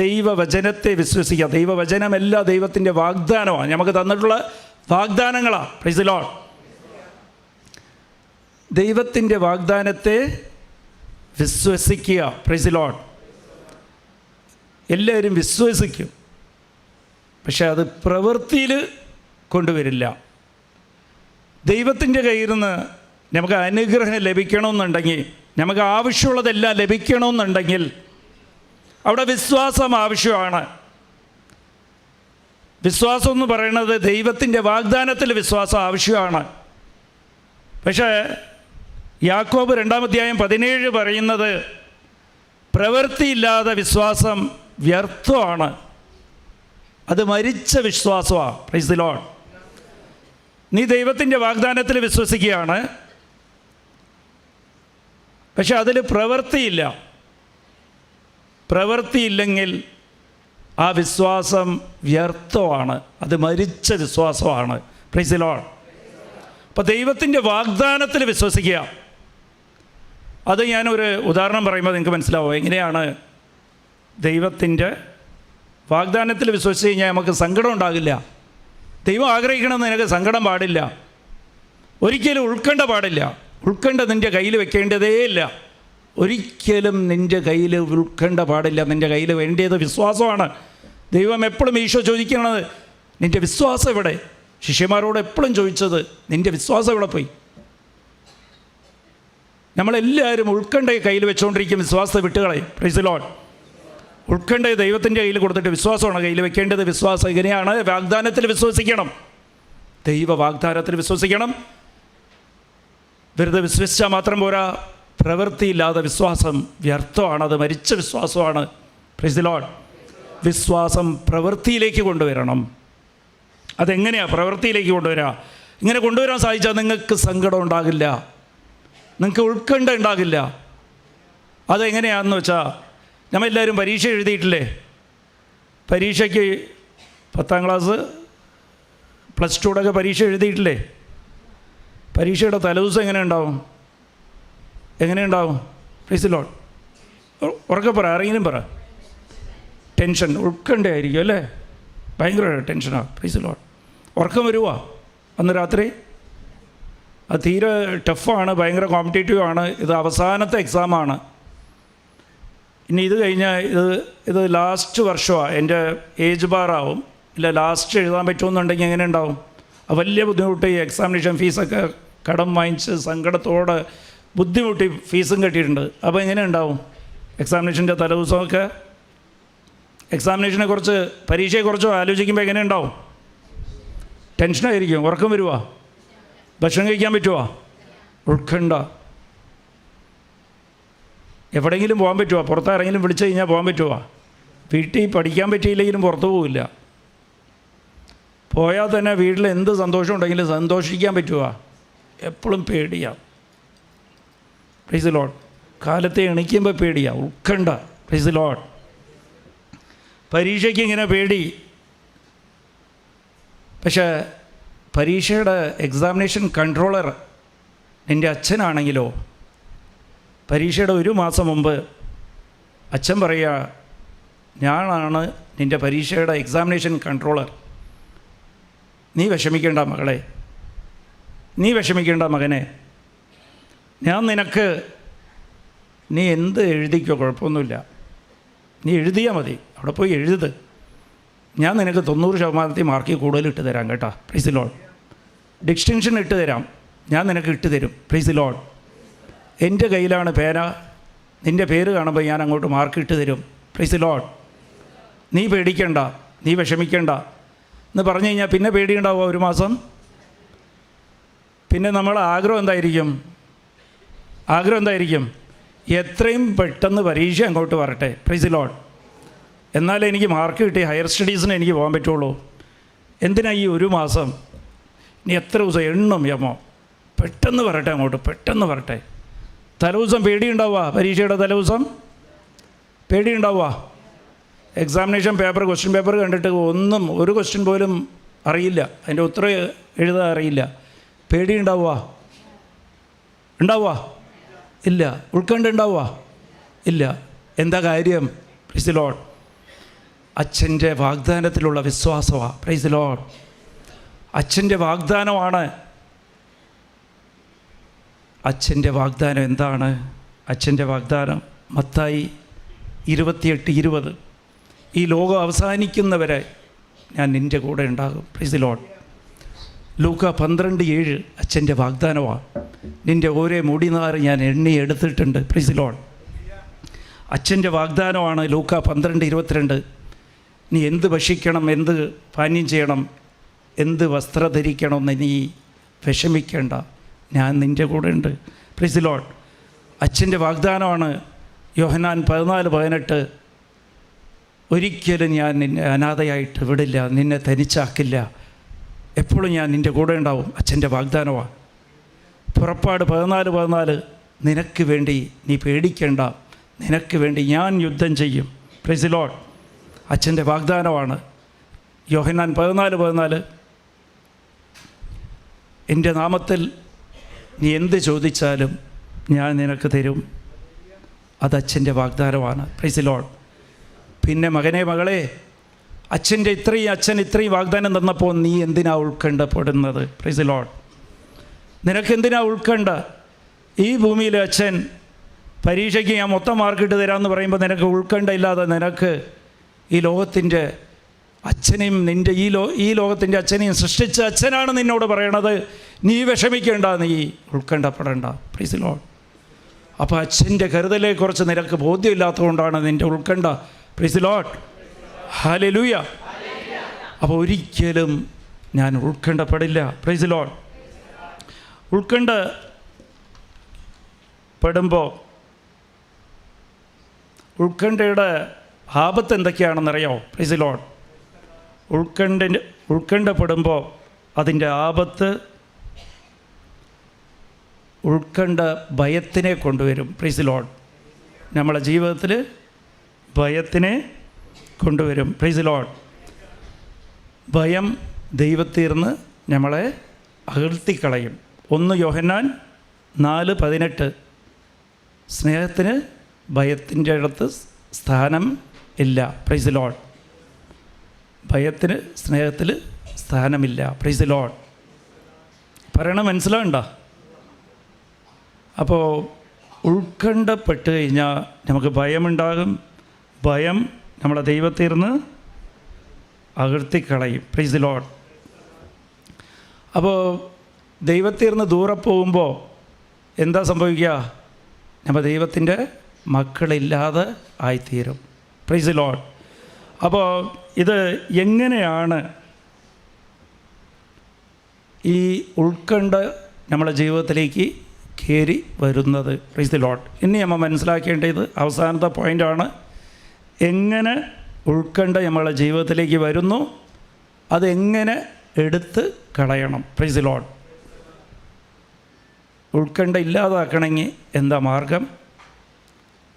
ദൈവവചനത്തെ വിശ്വസിക്കുക. ദൈവവചനമല്ല ദൈവത്തിൻ്റെ വാഗ്ദാനമാണ്, നമുക്ക് തന്നിട്ടുള്ള വാഗ്ദാനങ്ങളാണ്. Price the Lord. ദൈവത്തിൻ്റെ വാഗ്ദാനത്തെ വിശ്വസിക്കുക. Price the Lord. എല്ലാവരും വിശ്വസിക്കും, പക്ഷെ അത് പ്രവൃത്തിയിൽ കൊണ്ടുവരില്ല. ദൈവത്തിൻ്റെ കയ്യിൽ നിന്ന് നമുക്ക് അനുഗ്രഹം ലഭിക്കണമെന്നുണ്ടെങ്കിൽ, നമുക്ക് ആവശ്യമുള്ളതെല്ലാം ലഭിക്കണമെന്നുണ്ടെങ്കിൽ അവിടെ വിശ്വാസം ആവശ്യമാണ്. വിശ്വാസം എന്ന് പറയുന്നത് ദൈവത്തിൻ്റെ വാഗ്ദാനത്തിൽ വിശ്വാസം ആവശ്യമാണ്. പക്ഷേ യാക്കോബ് 2-ാം അധ്യായം 17 പറയുന്നത് പ്രവൃത്തിയില്ലാതെ വിശ്വാസം വ്യർത്ഥമാണ്, അത് മരിച്ച വിശ്വാസമാണ്. Price the lord. നീ ദൈവത്തിൻ്റെ വാഗ്ദാനത്തിൽ വിശ്വസിക്കുകയാണ്, പക്ഷെ അതിൽ പ്രവൃത്തിയില്ല. പ്രവൃത്തിയില്ലെങ്കിൽ ആ വിശ്വാസം വ്യർത്ഥമാണ്, അത് മരിച്ച വിശ്വാസമാണ്. Price the lord. അപ്പോൾ ദൈവത്തിൻ്റെ വാഗ്ദാനത്തിൽ വിശ്വസിക്കുക. അത് ഞാനൊരു ഉദാഹരണം പറയുമ്പോൾ നിങ്ങൾക്ക് മനസ്സിലാവും എങ്ങനെയാണ്. ദൈവത്തിൻ്റെ വാഗ്ദാനത്തിൽ വിശ്വസിച്ച് കഴിഞ്ഞാൽ നമുക്ക് സങ്കടം ഉണ്ടാകില്ല. ദൈവം ആഗ്രഹിക്കണമെന്ന് നിനക്ക് സങ്കടം പാടില്ല, ഒരിക്കലും ഉൾക്കണ്ട പാടില്ല. ഉൾക്കണ്ട നിൻ്റെ കയ്യിൽ വെക്കേണ്ടതേ ഇല്ല. ഒരിക്കലും നിൻ്റെ കയ്യിൽ ഉൾക്കണ്ട പാടില്ല. നിൻ്റെ കയ്യിൽ വേണ്ടിയത് വിശ്വാസമാണ്. ദൈവം എപ്പോഴും ഈശോ ചോദിക്കുന്നത് നിൻ്റെ വിശ്വാസം എവിടെ? ശിഷ്യന്മാരോട് എപ്പോഴും ചോദിച്ചത് നിൻ്റെ വിശ്വാസം എവിടെ പോയി? നമ്മളെല്ലാവരും ഉൾക്കണ്ടയെ കയ്യിൽ വെച്ചുകൊണ്ടിരിക്കും, വിശ്വാസത്തെ വിട്ടുകളയും. Praise the lord. ഉൾക്കണ്ടയെ ദൈവത്തിൻ്റെ കയ്യിൽ കൊടുത്തിട്ട് വിശ്വാസമാണ് കയ്യിൽ വെക്കേണ്ടത്. വിശ്വാസം എങ്ങനെയാണ്? വാഗ്ദാനത്തിൽ വിശ്വസിക്കണം. ദൈവ വാഗ്ദാനത്തിൽ വിശ്വസിക്കണം. വെറുതെ വിശ്വസിച്ചാൽ മാത്രം പോരാ, പ്രവൃത്തിയില്ലാതെ വിശ്വാസം വ്യർത്ഥമാണ്, അത് മരിച്ച വിശ്വാസമാണ്. Price the Lord. വിശ്വാസം പ്രവൃത്തിയിലേക്ക് കൊണ്ടുവരണം. അതെങ്ങനെയാണ് പ്രവൃത്തിയിലേക്ക് കൊണ്ടുവരിക? ഇങ്ങനെ കൊണ്ടുവരാൻ സാധിച്ചാൽ നിങ്ങൾക്ക് സങ്കടം ഉണ്ടാകില്ല, നിങ്ങൾക്ക് ഉൾക്കണ്ട ഉണ്ടാകില്ല. അതെങ്ങനെയാണെന്ന് വെച്ചാൽ, നമ്മളെല്ലാവരും പരീക്ഷ എഴുതിയിട്ടില്ലേ? പരീക്ഷയ്ക്ക് 10ാം ക്ലാസ് പ്ലസ് ടുവിടൊക്കെ പരീക്ഷ എഴുതിയിട്ടില്ലേ? പരീക്ഷയുടെ തലേദിവസം എങ്ങനെയുണ്ടാവും? Price the Lord. ഉറക്കെ പറ, ആരെങ്കിലും പറ. ടെൻഷൻ, ഉൾക്കണ്ടയായിരിക്കും അല്ലേ? ഭയങ്കര ടെൻഷനാണ്. Price the Lord. ഉറക്കം വരുവാ അന്ന് രാത്രി? അത് തീരെ ടഫാണ്, ഭയങ്കര കോമ്പറ്റേറ്റീവ് ആണ്. ഇത് അവസാനത്തെ എക്സാമാണ്. ഇനി ഇത് കഴിഞ്ഞാൽ ഇത് ലാസ്റ്റ് വർഷമാണ്, എൻ്റെ ഏജ് ബാറാവും. ഇല്ല, ലാസ്റ്റ് എഴുതാൻ പറ്റുമെന്നുണ്ടെങ്കിൽ എങ്ങനെ ഉണ്ടാവും? വലിയ ബുദ്ധിമുട്ട്. ഈ എക്സാമിനേഷൻ ഫീസൊക്കെ കടം വാങ്ങിച്ച് സങ്കടത്തോടെ ബുദ്ധിമുട്ടി ഫീസും കെട്ടിയിട്ടുണ്ട്. അപ്പോൾ എങ്ങനെ ഉണ്ടാവും എക്സാമിനേഷൻ്റെ തലേദിവസമൊക്കെ? എക്സാമിനേഷനെക്കുറിച്ച്, പരീക്ഷയെക്കുറിച്ചോ ആലോചിക്കുമ്പോൾ എങ്ങനെ ഉണ്ടാവും? ടെൻഷനായിരിക്കും. ഉറക്കം വരുവാ? ഭക്ഷണം കഴിക്കാൻ പറ്റുമോ? ഉത്കണ്ഠ. എവിടെയെങ്കിലും പോകാൻ പറ്റുമോ? പുറത്താരെങ്കിലും വിളിച്ചു കഴിഞ്ഞാൽ പോകാൻ പറ്റുമോ? വീട്ടിൽ പഠിക്കാൻ പറ്റിയില്ലെങ്കിലും പുറത്തു പോവില്ല. പോയാൽ തന്നെ വീട്ടിൽ എന്ത് സന്തോഷം ഉണ്ടെങ്കിലും സന്തോഷിക്കാൻ പറ്റുമോ? എപ്പോഴും പേടിയാണ്. Price the Lord. കാലത്തെ എണീക്കുമ്പോൾ പേടിയാണ്, ഉത്കണ്ഠ. Praise the Lord. പരീക്ഷയ്ക്ക് ഇങ്ങനെ പേടി. പക്ഷേ പരീക്ഷയുടെ എക്സാമിനേഷൻ കൺട്രോളർ നിൻ്റെ അച്ഛനാണെങ്കിലോ, പരീക്ഷയുടെ 1 മാസം മുമ്പ് അച്ഛൻ പറയുക, ഞാനാണ് നിൻ്റെ പരീക്ഷയുടെ എക്സാമിനേഷൻ കൺട്രോളർ, നീ വിഷമിക്കേണ്ട മകളെ, നീ വിഷമിക്കേണ്ട മകനെ, ഞാൻ നിനക്ക്, നീ എന്ത് എഴുതിക്കോ കുഴപ്പമൊന്നുമില്ല, നീ എഴുതിയാൽ മതി, അവിടെ പോയി എഴുത്, ഞാൻ നിനക്ക് 90% മാർക്കിൽ കൂടുതൽ ഇട്ട് തരാം കേട്ടോ. Price the Lord. ഡിസ്റ്റിങ്ഷൻ ഇട്ട് തരാം, ഞാൻ നിനക്ക് ഇട്ട് തരും. Price the Lord. എൻ്റെ കയ്യിലാണ് പേന, നിൻ്റെ പേര് കാണുമ്പോൾ ഞാൻ അങ്ങോട്ട് മാർക്ക് ഇട്ട് തരും. Price the lord. നീ പേടിക്കണ്ട, നീ വിഷമിക്കണ്ട എന്ന് പറഞ്ഞു കഴിഞ്ഞാൽ പിന്നെ പേടിയുണ്ടാവുക 1 മാസം. പിന്നെ നമ്മളെ ആഗ്രഹം എന്തായിരിക്കും? എത്രയും പെട്ടെന്ന് പരീക്ഷ അങ്ങോട്ട് വരട്ടെ. Price the Lord. എന്നാലേ എനിക്ക് മാർക്ക് കിട്ടി ഹയർ സ്റ്റഡീസിന് എനിക്ക് പോകാൻ പറ്റുള്ളൂ. എന്തിനാ ഈ 1 മാസം? ഇനി എത്ര ദിവസം എണ്ണും യമോ? പെട്ടെന്ന് വരട്ടെ, അങ്ങോട്ട് പെട്ടെന്ന് വരട്ടെ. തലേദിവസം പേടിയുണ്ടാവുക, പരീക്ഷയുടെ തലേദിവസം പേടിയുണ്ടാവുക. എക്സാമിനേഷൻ പേപ്പർ, ക്വസ്റ്റ്യൻ പേപ്പർ കണ്ടിട്ട് ഒരു ക്വസ്റ്റ്യൻ പോലും അറിയില്ല, അതിൻ്റെ ഉത്തരം എഴുതാൻ അറിയില്ല. പേടിയുണ്ടാവുക? ഇല്ല. ഉത്കണ്ഠ ഉണ്ടാവുക? ഇല്ല. എന്താ കാര്യം? Price the Lord. അച്ഛൻ്റെ വാഗ്ദാനത്തിലുള്ള വിശ്വാസമാണ്. Price the Lord. അച്ഛൻ്റെ വാഗ്ദാനമാണ്. അച്ഛൻ്റെ വാഗ്ദാനം എന്താണ്? അച്ഛൻ്റെ വാഗ്ദാനം മത്തായി 28:20, ഈ ലോകം അവസാനിക്കുന്നവരെ ഞാൻ നിൻ്റെ കൂടെ ഉണ്ടാകും. Price the Lord. ലൂക്ക 12:7 അച്ഛൻ്റെ വാഗ്ദാനമാണ്. നിൻ്റെ ഓരോ മുടിനാറ് ഞാൻ എണ്ണി എടുത്തിട്ടുണ്ട്. Price the Lord. അച്ഛൻ്റെ വാഗ്ദാനമാണ് ലൂക്ക 12:22. നീ എന്ത് ഭക്ഷിക്കണം, എന്ത് പാനീയം ചെയ്യണം, എന്ത് വസ്ത്രം ധരിക്കണമെന്ന് നീ വിഷമിക്കേണ്ട, ഞാൻ നിൻ്റെ കൂടെ ഉണ്ട്. Price the Lord. അച്ഛൻ്റെ വാഗ്ദാനമാണ് യോഹന്നാൻ 14:18. ഒരിക്കലും ഞാൻ നിന്നെ അനാഥയായിട്ട് വിടില്ല, നിന്നെ തനിച്ചാക്കില്ല, എപ്പോഴും ഞാൻ നിൻ്റെ കൂടെ ഉണ്ടാവും. അച്ഛൻ്റെ വാഗ്ദാനമാണ്. പുറപ്പാട് 14:14 നിനക്ക് വേണ്ടി നീ പേടിക്കേണ്ട, നിനക്ക് വേണ്ടി ഞാൻ യുദ്ധം ചെയ്യും. Price the Lord. അച്ഛൻ്റെ വാഗ്ദാനമാണ്. യോഹന്നാൻ 14:14 എൻ്റെ നാമത്തിൽ നീ എന്ത് ചോദിച്ചാലും ഞാൻ നിനക്ക് തരും. അത് അച്ഛൻ്റെ വാഗ്ദാനമാണ്. Praise the lord. പിന്നെ മകനെ, മകളെ, അച്ഛൻ ഇത്രയും വാഗ്ദാനം തന്നപ്പോൾ നീ എന്തിനാ ഉത്കണ്ഠപ്പെടുന്നത്? Praise the lord. നിനക്കെന്തിനാ ഉത്കണ്ഠ? ഈ ഭൂമിയിലെ അച്ഛൻ പരീക്ഷയ്ക്ക് ഞാൻ മൊത്തം മാർക്കിട്ട് തരാമെന്ന് പറയുമ്പോൾ നിനക്ക് ഉത്കണ്ഠ ഇല്ലാതെ നിനക്ക് ഈ ലോകത്തിൻ്റെ അച്ഛനെയും ഈ ലോകത്തിൻ്റെ അച്ഛനെയും സൃഷ്ടിച്ച അച്ഛനാണ് നിന്നോട് പറയണത്, നീ വിഷമിക്കേണ്ട, നീ ഉത്കണ്ഠപ്പെടേണ്ട. Price the lord. അപ്പോൾ അച്ഛൻ്റെ കരുതലെക്കുറിച്ച് നിനക്ക് ബോധ്യമില്ലാത്തതുകൊണ്ടാണ് നിൻ്റെ ഉത്കണ്ഠ. Praise the lord. ഹല്ലേലൂയ. അപ്പോൾ ഒരിക്കലും ഞാൻ ഉത്കണ്ഠപ്പെടില്ല. Praise the lord. ഉത്കണ്ഠപ്പെടുമ്പോൾ ഉത്കണ്ഠയുടെ ആപത്ത് എന്തൊക്കെയാണെന്നറിയാമോ? Praise the lord. ഉത്കണ്ഠപ്പെടുമ്പോൾ അതിൻ്റെ ആപത്ത്, ഉത്കണ്ഠ ഭയത്തിനെ കൊണ്ടുവരും. Praise the lord. നമ്മളെ ജീവിതത്തിൽ ഭയത്തിനെ കൊണ്ടുവരും. Praise the lord. ഭയം ദൈവത്തീർന്ന് നമ്മളെ അകഴ്ത്തിക്കളയും. 1 യോഹന്നാൻ 4:18 സ്നേഹത്തിന് ഭയത്തിൻ്റെ അടുത്ത് സ്ഥാനം ഇല്ല. Price the Lord. ഭയത്തിന് സ്നേഹത്തിൽ സ്ഥാനമില്ല. Praise the lord. പറയണ മനസ്സിലാകണ്ട? അപ്പോൾ ഉത്കണ്ഠപ്പെട്ട് കഴിഞ്ഞാൽ നമുക്ക് ഭയമുണ്ടാകും. ഭയം നമ്മളെ ദൈവത്തീർന്ന് അകഴ്ത്തിക്കളയും. Praise the lord. അപ്പോൾ ദൈവത്തീർന്ന് ദൂരെ പോകുമ്പോൾ എന്താ സംഭവിക്കുക? നമ്മൾ ദൈവത്തിൻ്റെ മക്കളില്ലാതെ ആയിത്തീരും. Price the lord. അപ്പോൾ ഇത് എങ്ങനെയാണ് ഈ ഉത്കണ്ഠ നമ്മളെ ജീവിതത്തിലേക്ക് കയറി വരുന്നത്. Price the Lord. ഇനി നമ്മൾ മനസ്സിലാക്കേണ്ടത് അവസാനത്തെ പോയിൻ്റാണ്, എങ്ങനെ ഉൾക്കണ്ട നമ്മളെ ജീവിതത്തിലേക്ക് വരുന്നു, അതെങ്ങനെ എടുത്ത് കളയണം. Praise the lord. ഉൾക്കണ്ട ഇല്ലാതാക്കണമെങ്കിൽ എന്താ മാർഗം?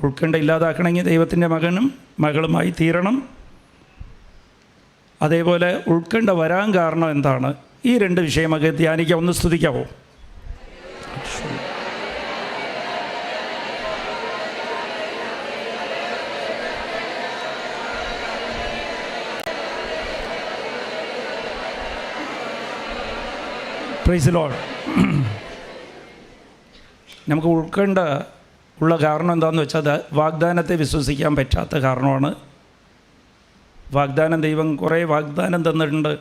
ഉൾക്കണ്ട ഇല്ലാതാക്കണമെങ്കിൽ ദൈവത്തിൻ്റെ മകനും മകളുമായി തീരണം. അതേപോലെ ഉൾക്കണ്ട വരാൻ കാരണം എന്താണ്? ഈ രണ്ട് വിഷയമൊക്കെ ധ്യാനിക്കാം. ഒന്ന് സ്തുതിക്കാവോ? Price the Lord. നമുക്ക് ഉൾക്കണ്ട ഉള്ള കാരണം എന്താണെന്ന് വെച്ചാൽ വാഗ്ദാനത്തെ വിശ്വസിക്കാൻ പറ്റാത്ത കാരണമാണ്. വാഗ്ദാനം, ദൈവം കുറേ വാഗ്ദാനം തന്നിട്ടുണ്ട്,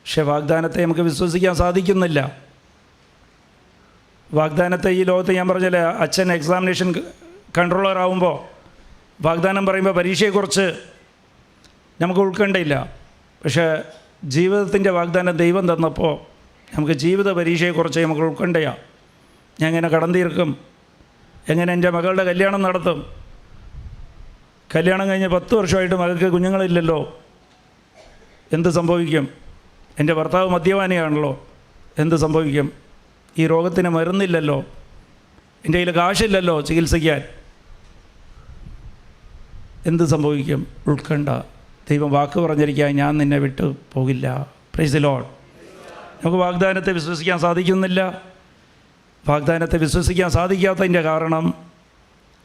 പക്ഷേ വാഗ്ദാനത്തെ നമുക്ക് വിശ്വസിക്കാൻ സാധിക്കുന്നില്ല. വാഗ്ദാനത്തെ ഈ ലോകത്ത് ഞാൻ പറഞ്ഞില്ല, അച്ഛൻ എക്സാമിനേഷൻ കൺട്രോളർ ആകുമ്പോൾ വാഗ്ദാനം പറയുമ്പോൾ പരീക്ഷയെക്കുറിച്ച് നമുക്ക് ഉൾക്കണ്ടയില്ല. പക്ഷേ ജീവിതത്തിൻ്റെ വാഗ്ദാനം ദൈവം തന്നപ്പോൾ നമുക്ക് ജീവിത പരീക്ഷയെക്കുറിച്ച് നമുക്ക് ഉൾക്കണ്ടയാണ്. ഞാൻ എങ്ങനെ കടം തീർക്കും, എങ്ങനെ എൻ്റെ മകളുടെ കല്യാണം നടത്തും, കല്യാണം കഴിഞ്ഞ് 10 വർഷമായിട്ട് മകൾക്ക് കുഞ്ഞുങ്ങളില്ലല്ലോ, എന്ത് സംഭവിക്കും? എൻ്റെ ഭർത്താവ് മദ്യപാനിയാണല്ലോ, എന്ത് സംഭവിക്കും? ഈ രോഗത്തിന് മരുന്നില്ലല്ലോ, എൻ്റെ കയ്യിൽ കാശില്ലല്ലോ ചികിത്സിക്കാൻ, എന്ത് സംഭവിക്കും? ഉൾക്കണ്ട. ദൈവം വാക്ക് പറഞ്ഞിരിക്കുക, ഞാൻ നിന്നെ വിട്ടു പോകില്ല. Price the Lord. നമുക്ക് വാഗ്ദാനത്തെ വിശ്വസിക്കാൻ സാധിക്കുന്നില്ല. വാഗ്ദാനത്തെ വിശ്വസിക്കാൻ സാധിക്കാത്തതിൻ്റെ കാരണം,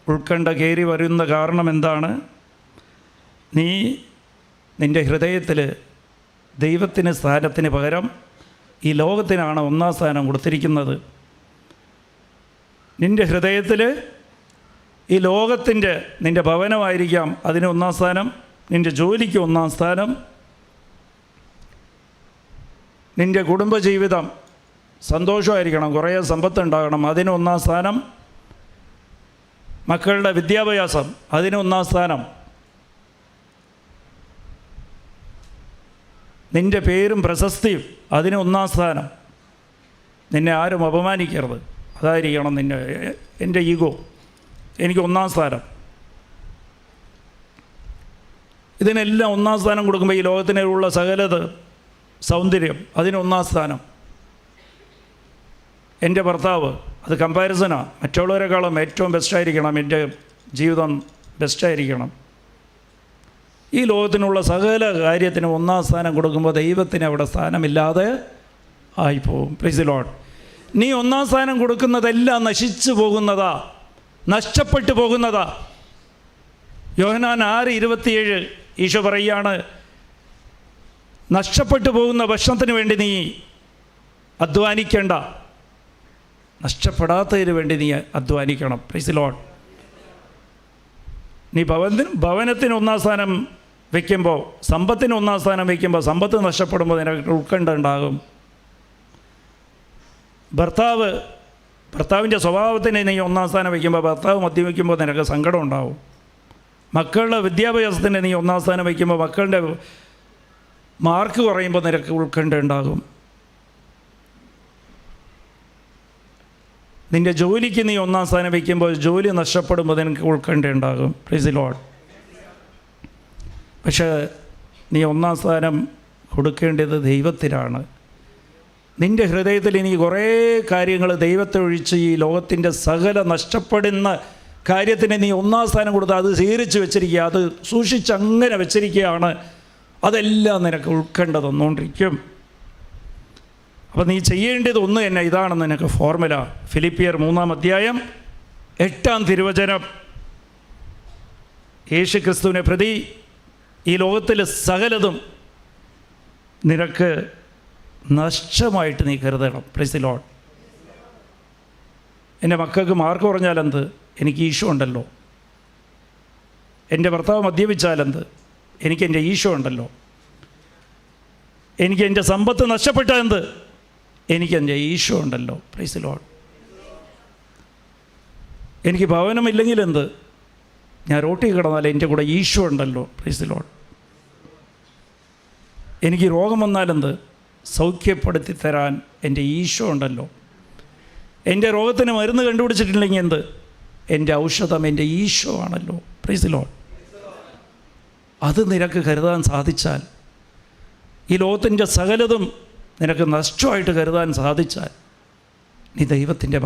ഉൾക്കണ്ട കയറി വരുന്ന കാരണം എന്താണ്? നീ നിൻ്റെ ഹൃദയത്തിൽ ദൈവത്തിന് സ്ഥാനത്തിന് പകരം ഈ ലോകത്തിനാണ് 1-ാം സ്ഥാനം കൊടുത്തിരിക്കുന്നത്. നിൻ്റെ ഹൃദയത്തിൽ ഈ ലോകത്തിൻ്റെ നിൻ്റെ ഭവനമായിരിക്കാം അതിന് 1-ാം സ്ഥാനം, നിൻ്റെ ജോലിക്ക് 1-ാം സ്ഥാനം, നിൻ്റെ കുടുംബജീവിതം സന്തോഷമായിരിക്കണം, കുറേ സമ്പത്തുണ്ടാകണം, അതിന് 1-ാം സ്ഥാനം, മക്കളുടെ വിദ്യാഭ്യാസം അതിന് 1-ാം സ്ഥാനം, നിൻ്റെ പേരും പ്രശസ്തിയും അതിന് 1-ാം സ്ഥാനം, നിന്നെ ആരും അപമാനിക്കരുത്, അതായിരിക്കണം നിന്നെ, എൻ്റെ ഈഗോ, എനിക്ക് 1-ാം സ്ഥാനം. ഇതിനെല്ലാം 1-ാം സ്ഥാനം കൊടുക്കുമ്പോൾ ഈ ലോകത്തിനുള്ള സകലത് സൗന്ദര്യം അതിന് 1-ാം സ്ഥാനം. എൻ്റെ ഭർത്താവ് അത് കമ്പാരിസനാണ്, മറ്റുള്ളവരെക്കാളും ഏറ്റവും ബെസ്റ്റായിരിക്കണം, എൻ്റെ ജീവിതം ബെസ്റ്റായിരിക്കണം. ഈ ലോകത്തിനുള്ള സകല കാര്യത്തിന് 1-ാം സ്ഥാനം കൊടുക്കുമ്പോൾ ദൈവത്തിന് അവിടെ സ്ഥാനമില്ലാതെ ആയിപ്പോവും. Praise the lord. നീ 1-ാം സ്ഥാനം കൊടുക്കുന്നതെല്ലാം നശിച്ചു പോകുന്നതാ, നഷ്ടപ്പെട്ടു പോകുന്നതാ. യോഹന്നാൻ 6:27 ഈശോ പറയുകയാണ്, നഷ്ടപ്പെട്ടു പോകുന്ന ഭക്ഷണത്തിന് വേണ്ടി നീ അധ്വാനിക്കേണ്ട, നഷ്ടപ്പെടാത്തതിന് വേണ്ടി നീ അധ്വാനിക്കണം. Price the lord. നീ ഭവനത്തിന് 1-ാം സ്ഥാനം വയ്ക്കുമ്പോൾ, സമ്പത്തിന് 1-ാം സ്ഥാനം വയ്ക്കുമ്പോൾ, സമ്പത്ത് നഷ്ടപ്പെടുമ്പോൾ നിനക്ക് ഉൾക്കണ്ട ഉണ്ടാകും. ഭർത്താവിൻ്റെ സ്വഭാവത്തിന് നീ 1-ാം സ്ഥാനം വയ്ക്കുമ്പോൾ, ഭർത്താവ് മദ്യപിക്കുമ്പോൾ നിനക്ക് സങ്കടം ഉണ്ടാവും. മക്കളുടെ വിദ്യാഭ്യാസത്തിന് നീ 1-ാം സ്ഥാനം വയ്ക്കുമ്പോൾ, മക്കളുടെ മാർക്ക് കുറയുമ്പോൾ നിനക്ക് ഉൾക്കണ്ട ഉണ്ടാകും. നിൻ്റെ ജോലിക്ക് നീ 1-ാം സ്ഥാനം വയ്ക്കുമ്പോൾ, ജോലി നഷ്ടപ്പെടുമ്പോൾ നിനക്ക് ഉൾക്കണ്ട ഉണ്ടാകും. Price the Lord. പക്ഷേ നീ 1-ാം സ്ഥാനം കൊടുക്കേണ്ടത് ദൈവത്തിനാണ്. നിൻ്റെ ഹൃദയത്തിൽ ഇനി കുറേ കാര്യങ്ങൾ ദൈവത്തെ ഒഴിച്ച് ഈ ലോകത്തിൻ്റെ സകല നഷ്ടപ്പെടുന്ന കാര്യത്തിന് നീ 1-ാം സ്ഥാനം കൊടുത്ത് അത് സ്വീകരിച്ച് വെച്ചിരിക്കുക, അത് സൂക്ഷിച്ചങ്ങനെ വെച്ചിരിക്കുകയാണ്. അതെല്ലാം നിനക്ക് ഉൾക്കണ്ട തന്നുകൊണ്ടിരിക്കും. അപ്പോൾ നീ ചെയ്യേണ്ടത് ഒന്ന് തന്നെ, ഇതാണെന്ന് നിനക്ക് ഫോർമുല. ഫിലിപ്പിയർ 3-ാം അധ്യായം 8-ാം തിരുവചനം. യേശു ക്രിസ്തുവിനെ പ്രതി ഈ ലോകത്തിലെ സകലതും നിനക്ക് നഷ്ടമായിട്ട് നീ കരുതണം. Price the Lord. എൻ്റെ മക്കൾക്ക് മാർക്ക് കുറഞ്ഞാലെന്ത്, എനിക്ക് ഈശോ ഉണ്ടല്ലോ. എൻ്റെ ഭർത്താവ് മദ്യപിച്ചാലെന്ത്, എനിക്ക് എൻ്റെ ഈശോ ഉണ്ടല്ലോ. എനിക്ക് എൻ്റെ സമ്പത്ത് നഷ്ടപ്പെട്ടാലെന്ത്, എനിക്ക് എൻ്റെ ഈശോ ഉണ്ടല്ലോ. Price the Lord. എനിക്ക് ഭവനമില്ലെങ്കിലെന്ത്, ഞാൻ റോട്ടി കിടന്നാൽ എൻ്റെ കൂടെ ഈശോ ഉണ്ടല്ലോ. Price the Lord. എനിക്ക് രോഗം വന്നാലെന്ത്, സൗഖ്യപ്പെടുത്തി തരാൻ എൻ്റെ ഈശോ ഉണ്ടല്ലോ. എൻ്റെ രോഗത്തിന് മരുന്ന് കണ്ടുപിടിച്ചിട്ടില്ലെങ്കിൽ എന്ത്? എൻ്റെ ഔഷധം എൻ്റെ ഈശോ ആണല്ലോ. Price the Lord. അത് നിനക്ക് കരുതാൻ സാധിച്ചാൽ, ഈ ലോകത്തിൻ്റെ സകലതും നിനക്ക് നഷ്ടമായിട്ട് കരുതാൻ സാധിച്ചാൽ, നീ ദൈവത്തിൻ്റെ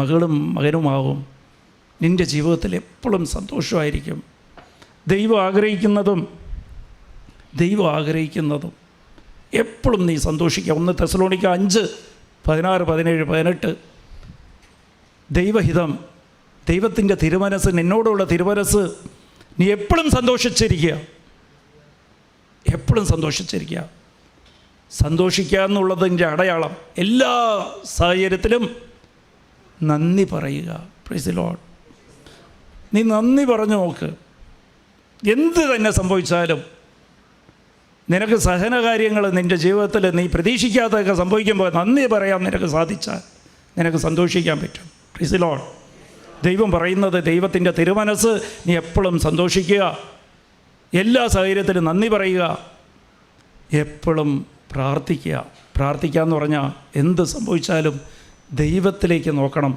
മകനുമാവും. നിൻ്റെ ജീവിതത്തിൽ എപ്പോഴും സന്തോഷമായിരിക്കും. ദൈവം ആഗ്രഹിക്കുന്നതും എപ്പോഴും നീ സന്തോഷിക്കുക. 1 തെസ്സലോനിക്ക 5:16-17-18 ദൈവഹിതം, ദൈവത്തിൻ്റെ തിരുമനസ്, നിന്നോടുള്ള തിരുമനസ്, നീ എപ്പോഴും സന്തോഷിച്ചിരിക്കുക. എപ്പോഴും സന്തോഷിച്ചിരിക്കുക. സന്തോഷിക്കുക എന്നുള്ളതിൻ്റെ അടയാളം എല്ലാ സാഹചര്യത്തിലും നന്ദി പറയുക. Price the lord. നീ നന്ദി പറഞ്ഞു നോക്ക്. എന്ത് തന്നെ സംഭവിച്ചാലും, നിനക്ക് സഹനകാര്യങ്ങൾ നിൻ്റെ ജീവിതത്തിൽ നീ പ്രതീക്ഷിക്കാത്തതൊക്കെ സംഭവിക്കുമ്പോൾ നന്ദി പറയാൻ നിനക്ക് സാധിച്ചാൽ നിനക്ക് സന്തോഷിക്കാൻ പറ്റും. Price the Lord. ദൈവം പറയുന്നത്, ദൈവത്തിൻ്റെ തിരുമനസ്, നീ എപ്പോഴും സന്തോഷിക്കുക, എല്ലാ സാഹചര്യത്തിലും നന്ദി പറയുക, എപ്പോഴും പ്രാർത്ഥിക്കുക എന്ന് പറഞ്ഞാൽ എന്ത് സംഭവിച്ചാലും ദൈവത്തിലേക്ക് നോക്കണം.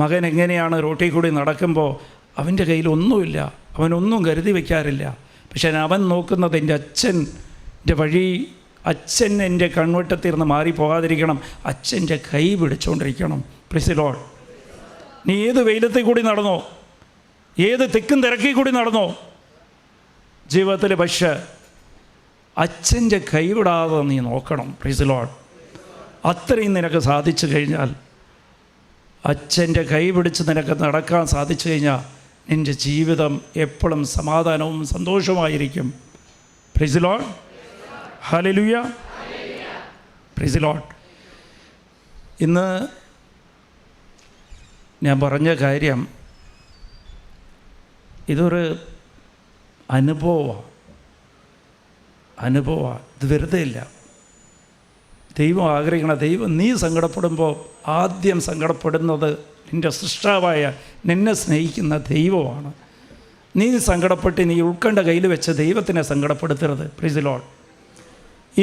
മകൻ എങ്ങനെയാണ് റോട്ടിൽ കൂടി നടക്കുമ്പോൾ അവൻ്റെ കയ്യിലൊന്നുമില്ല, അവനൊന്നും കരുതി വയ്ക്കാറില്ല. പക്ഷേ അവൻ നോക്കുന്നത് എൻ്റെ അച്ഛൻ്റെ വഴി, അച്ഛൻ എൻ്റെ കൺവെട്ടത്തിരുന്ന് മാറിപ്പോകാതിരിക്കണം, അച്ഛൻ്റെ കൈ പിടിച്ചുകൊണ്ടിരിക്കണം. Price the lord. നീ ഏത് വെയിലത്തിൽ കൂടി നടന്നോ, ഏത് തിക്കും തിരക്കിൽ കൂടി നടന്നോ ജീവിതത്തിൽ, പക്ഷേ അച്ഛൻ്റെ കൈവിടാതെ നീ നോക്കണം. Price the Lord. അത്രയും നിനക്ക് സാധിച്ചു കഴിഞ്ഞാൽ, അച്ഛൻ്റെ കൈ പിടിച്ച് നിനക്ക് നടക്കാൻ സാധിച്ചു കഴിഞ്ഞാൽ, നിൻ്റെ ജീവിതം എപ്പോഴും സമാധാനവും സന്തോഷവുമായിരിക്കും. Praise the lord. Hallelujah. Praise the lord. ഇന്ന് ഞാൻ പറഞ്ഞ കാര്യം ഇതൊരു അനുഭവമാണ്. ഇത് വെറുതെ ഇല്ല. ദൈവം ആഗ്രഹിക്കണം. നീ സങ്കടപ്പെടുമ്പോൾ ആദ്യം സങ്കടപ്പെടുന്നത് നിൻ്റെ സൃഷ്ടാവായ, നിന്നെ സ്നേഹിക്കുന്ന ദൈവമാണ്. നീ സങ്കടപ്പെട്ട് നീ ഉൾക്കണ്ട കയ്യിൽ വെച്ച് ദൈവത്തിനെ സങ്കടപ്പെടുത്തരുത്. Price the lord.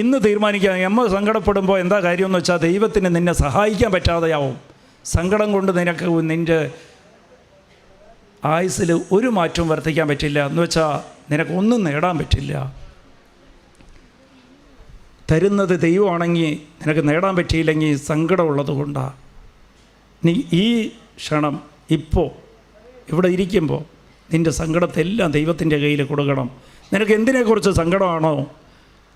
ഇന്ന് തീരുമാനിക്കുക, നമ്മൾ സങ്കടപ്പെടുമ്പോൾ എന്താ കാര്യമെന്ന് വെച്ചാൽ, ദൈവത്തിന് നിന്നെ സഹായിക്കാൻ പറ്റാതെയാവും. സങ്കടം കൊണ്ട് നിനക്ക് നിൻ്റെ ആയുസ്സിൽ ഒരു മാറ്റവും വർദ്ധിക്കാൻ പറ്റില്ല. എന്ന് വെച്ചാൽ നിനക്കൊന്നും നേടാൻ പറ്റില്ല. തരുന്നത് ദൈവമാണെങ്കിൽ നിനക്ക് നേടാൻ പറ്റിയില്ലെങ്കിൽ സങ്കടമുള്ളത് കൊണ്ടാണ്. നീ ഈ ക്ഷണം ഇപ്പോൾ ഇവിടെ ഇരിക്കുമ്പോൾ നിൻ്റെ സങ്കടത്തെല്ലാം ദൈവത്തിൻ്റെ കയ്യിൽ കൊടുക്കണം. നിനക്ക് എന്തിനെക്കുറിച്ച് സങ്കടമാണോ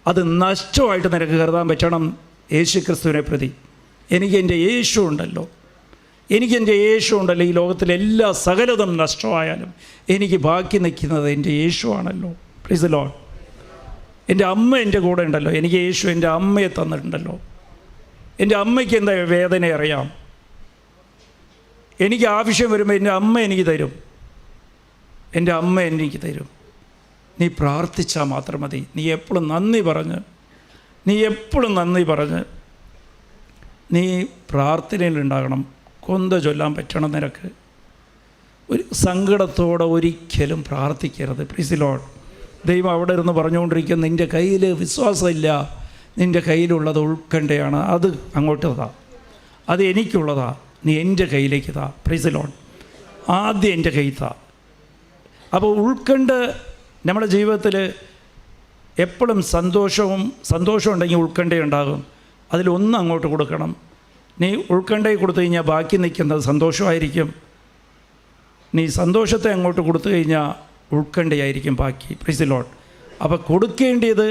അത് നഷ്ടമായിട്ട് നിനക്ക് കരുതാൻ പറ്റണം. യേശു ക്രിസ്തുവിനെ പ്രതി എനിക്കെൻ്റെ യേശു ഉണ്ടല്ലോ, ഈ ലോകത്തിലെല്ലാ സകലതും നഷ്ടമായാലും എനിക്ക് ബാക്കി നിൽക്കുന്നത് എൻ്റെ യേശു ആണല്ലോ. Price the Lord. എൻ്റെ അമ്മ എൻ്റെ കൂടെ ഉണ്ടല്ലോ, എനിക്ക് യേശു എൻ്റെ അമ്മയെ തന്നിട്ടുണ്ടല്ലോ. എൻ്റെ അമ്മയ്ക്ക് എന്താ വേദന അറിയാം. എനിക്ക് ആവശ്യം വരുമ്പോൾ എൻ്റെ അമ്മ എനിക്ക് തരും. നീ പ്രാർത്ഥിച്ചാൽ മാത്രം മതി. നീ എപ്പോഴും നന്ദി പറഞ്ഞ് നീ പ്രാർത്ഥനയിലുണ്ടാകണം. കൊന്ത ചൊല്ലാൻ പറ്റണം നിനക്ക്. ഒരു സങ്കടത്തോടെ ഒരിക്കലും പ്രാർത്ഥിക്കരുത്. Price the Lord. ദൈവം അവിടെ ഇരുന്ന് പറഞ്ഞുകൊണ്ടിരിക്കുന്ന, നിൻ്റെ കയ്യിൽ വിശ്വാസമില്ല, നിൻ്റെ കയ്യിലുള്ളത് ഉൾക്കണ്ടയാണ്, അത് അങ്ങോട്ട് താ, അത് എനിക്കുള്ളതാ, നീ എൻ്റെ കയ്യിലേക്ക് താ. Price the Lord. ആദ്യം എൻ്റെ കയ്യിൽ താ. അപ്പോൾ ഉൾക്കണ്ട നമ്മുടെ ജീവിതത്തിൽ എപ്പോഴും സന്തോഷം ഉണ്ടെങ്കിൽ ഉൾക്കണ്ടയുണ്ടാകും. അതിലൊന്ന് അങ്ങോട്ട് കൊടുക്കണം. നീ ഉൾക്കണ്ടയിൽ കൊടുത്തു കഴിഞ്ഞാൽ ബാക്കി നിൽക്കുന്നത് സന്തോഷമായിരിക്കും. നീ സന്തോഷത്തെ അങ്ങോട്ട് കൊടുത്തു കഴിഞ്ഞാൽ ഉൾക്കണ്ടയായിരിക്കും ബാക്കി. Price the lord. അപ്പോൾ കൊടുക്കേണ്ടത്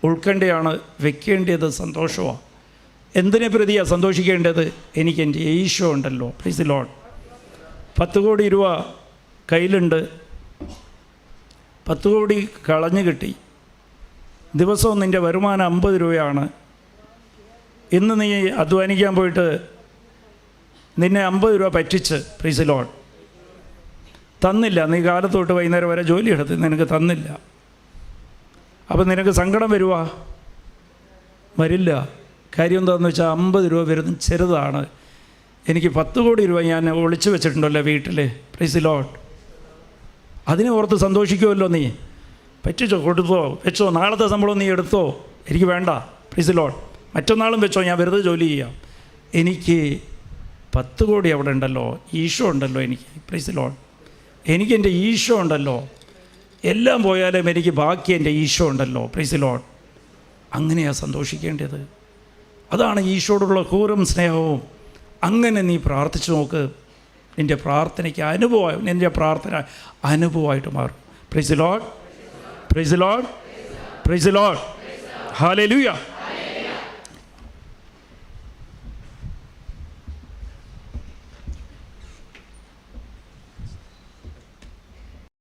ഉൾക്കണ്ടയാണ്, വെക്കേണ്ടത് സന്തോഷമാണ്. എന്തിനെ പ്രതിയാണ് സന്തോഷിക്കേണ്ടത്? എനിക്ക് എൻ്റെ ഈശോ ഉണ്ടല്ലോ. Price the Lord. 10 കോടി രൂപ കയ്യിലുണ്ട്, 10 കോടി കളഞ്ഞു കിട്ടി. ദിവസവും നിൻ്റെ വരുമാനം 50 രൂപയാണ്. ഇന്ന് നീ അധ്വാനിക്കാൻ പോയിട്ട് നിന്നെ 50 രൂപ പറ്റിച്ച്, പ്രൈസ് ദി ലോർഡ്, തന്നില്ല. നീ കാലത്തോട്ട് വൈകുന്നേരം വരെ ജോലിയെടുത്ത് നിനക്ക് തന്നില്ല. അപ്പം നിനക്ക് സങ്കടം വരില്ല. കാര്യം എന്താണെന്ന് വെച്ചാൽ 50 രൂപ വരുന്ന ചെറുതാണ്. എനിക്ക് 10 കോടി രൂപ ഞാൻ ഒളിച്ചു വെച്ചിട്ടുണ്ടല്ലോ വീട്ടിൽ. Price the Lord. അതിനെ ഓർത്ത് സന്തോഷിക്കുമല്ലോ. നീ പറ്റിച്ചോ, കൊടുത്തോ, വെച്ചോ, നാളത്തെ ശമ്പളം നീ എടുത്തോ, എനിക്ക് വേണ്ട. Price the Lord. മറ്റന്നാളും വെച്ചോ, ഞാൻ വെറുതെ ജോലി ചെയ്യാം. എനിക്ക് 10 കോടി അവിടെ ഉണ്ടല്ലോ, ഈശോ ഉണ്ടല്ലോ എനിക്ക്, പ്രൈസ് ദി ലോർഡ്, എനിക്ക് എൻ്റെ ഈശോ ഉണ്ടല്ലോ, എല്ലാം പോയാലും എനിക്ക് ബാക്കി എൻ്റെ ഈശോ ഉണ്ടല്ലോ, പ്രൈസ് ദി ലോർഡ്. അങ്ങനെയാണ് സന്തോഷിക്കേണ്ടത്. അതാണ് ഈശോയോടുള്ള കൂറും സ്നേഹവും. അങ്ങനെ നീ പ്രാർത്ഥിച്ചു നോക്ക്, നിൻ്റെ പ്രാർത്ഥനയ്ക്ക് അനുഭവം, നിൻ്റെ പ്രാർത്ഥന അനുഭവമായിട്ട് മാറും. Price the lord, praise the lord, praise the lord, hallelujah.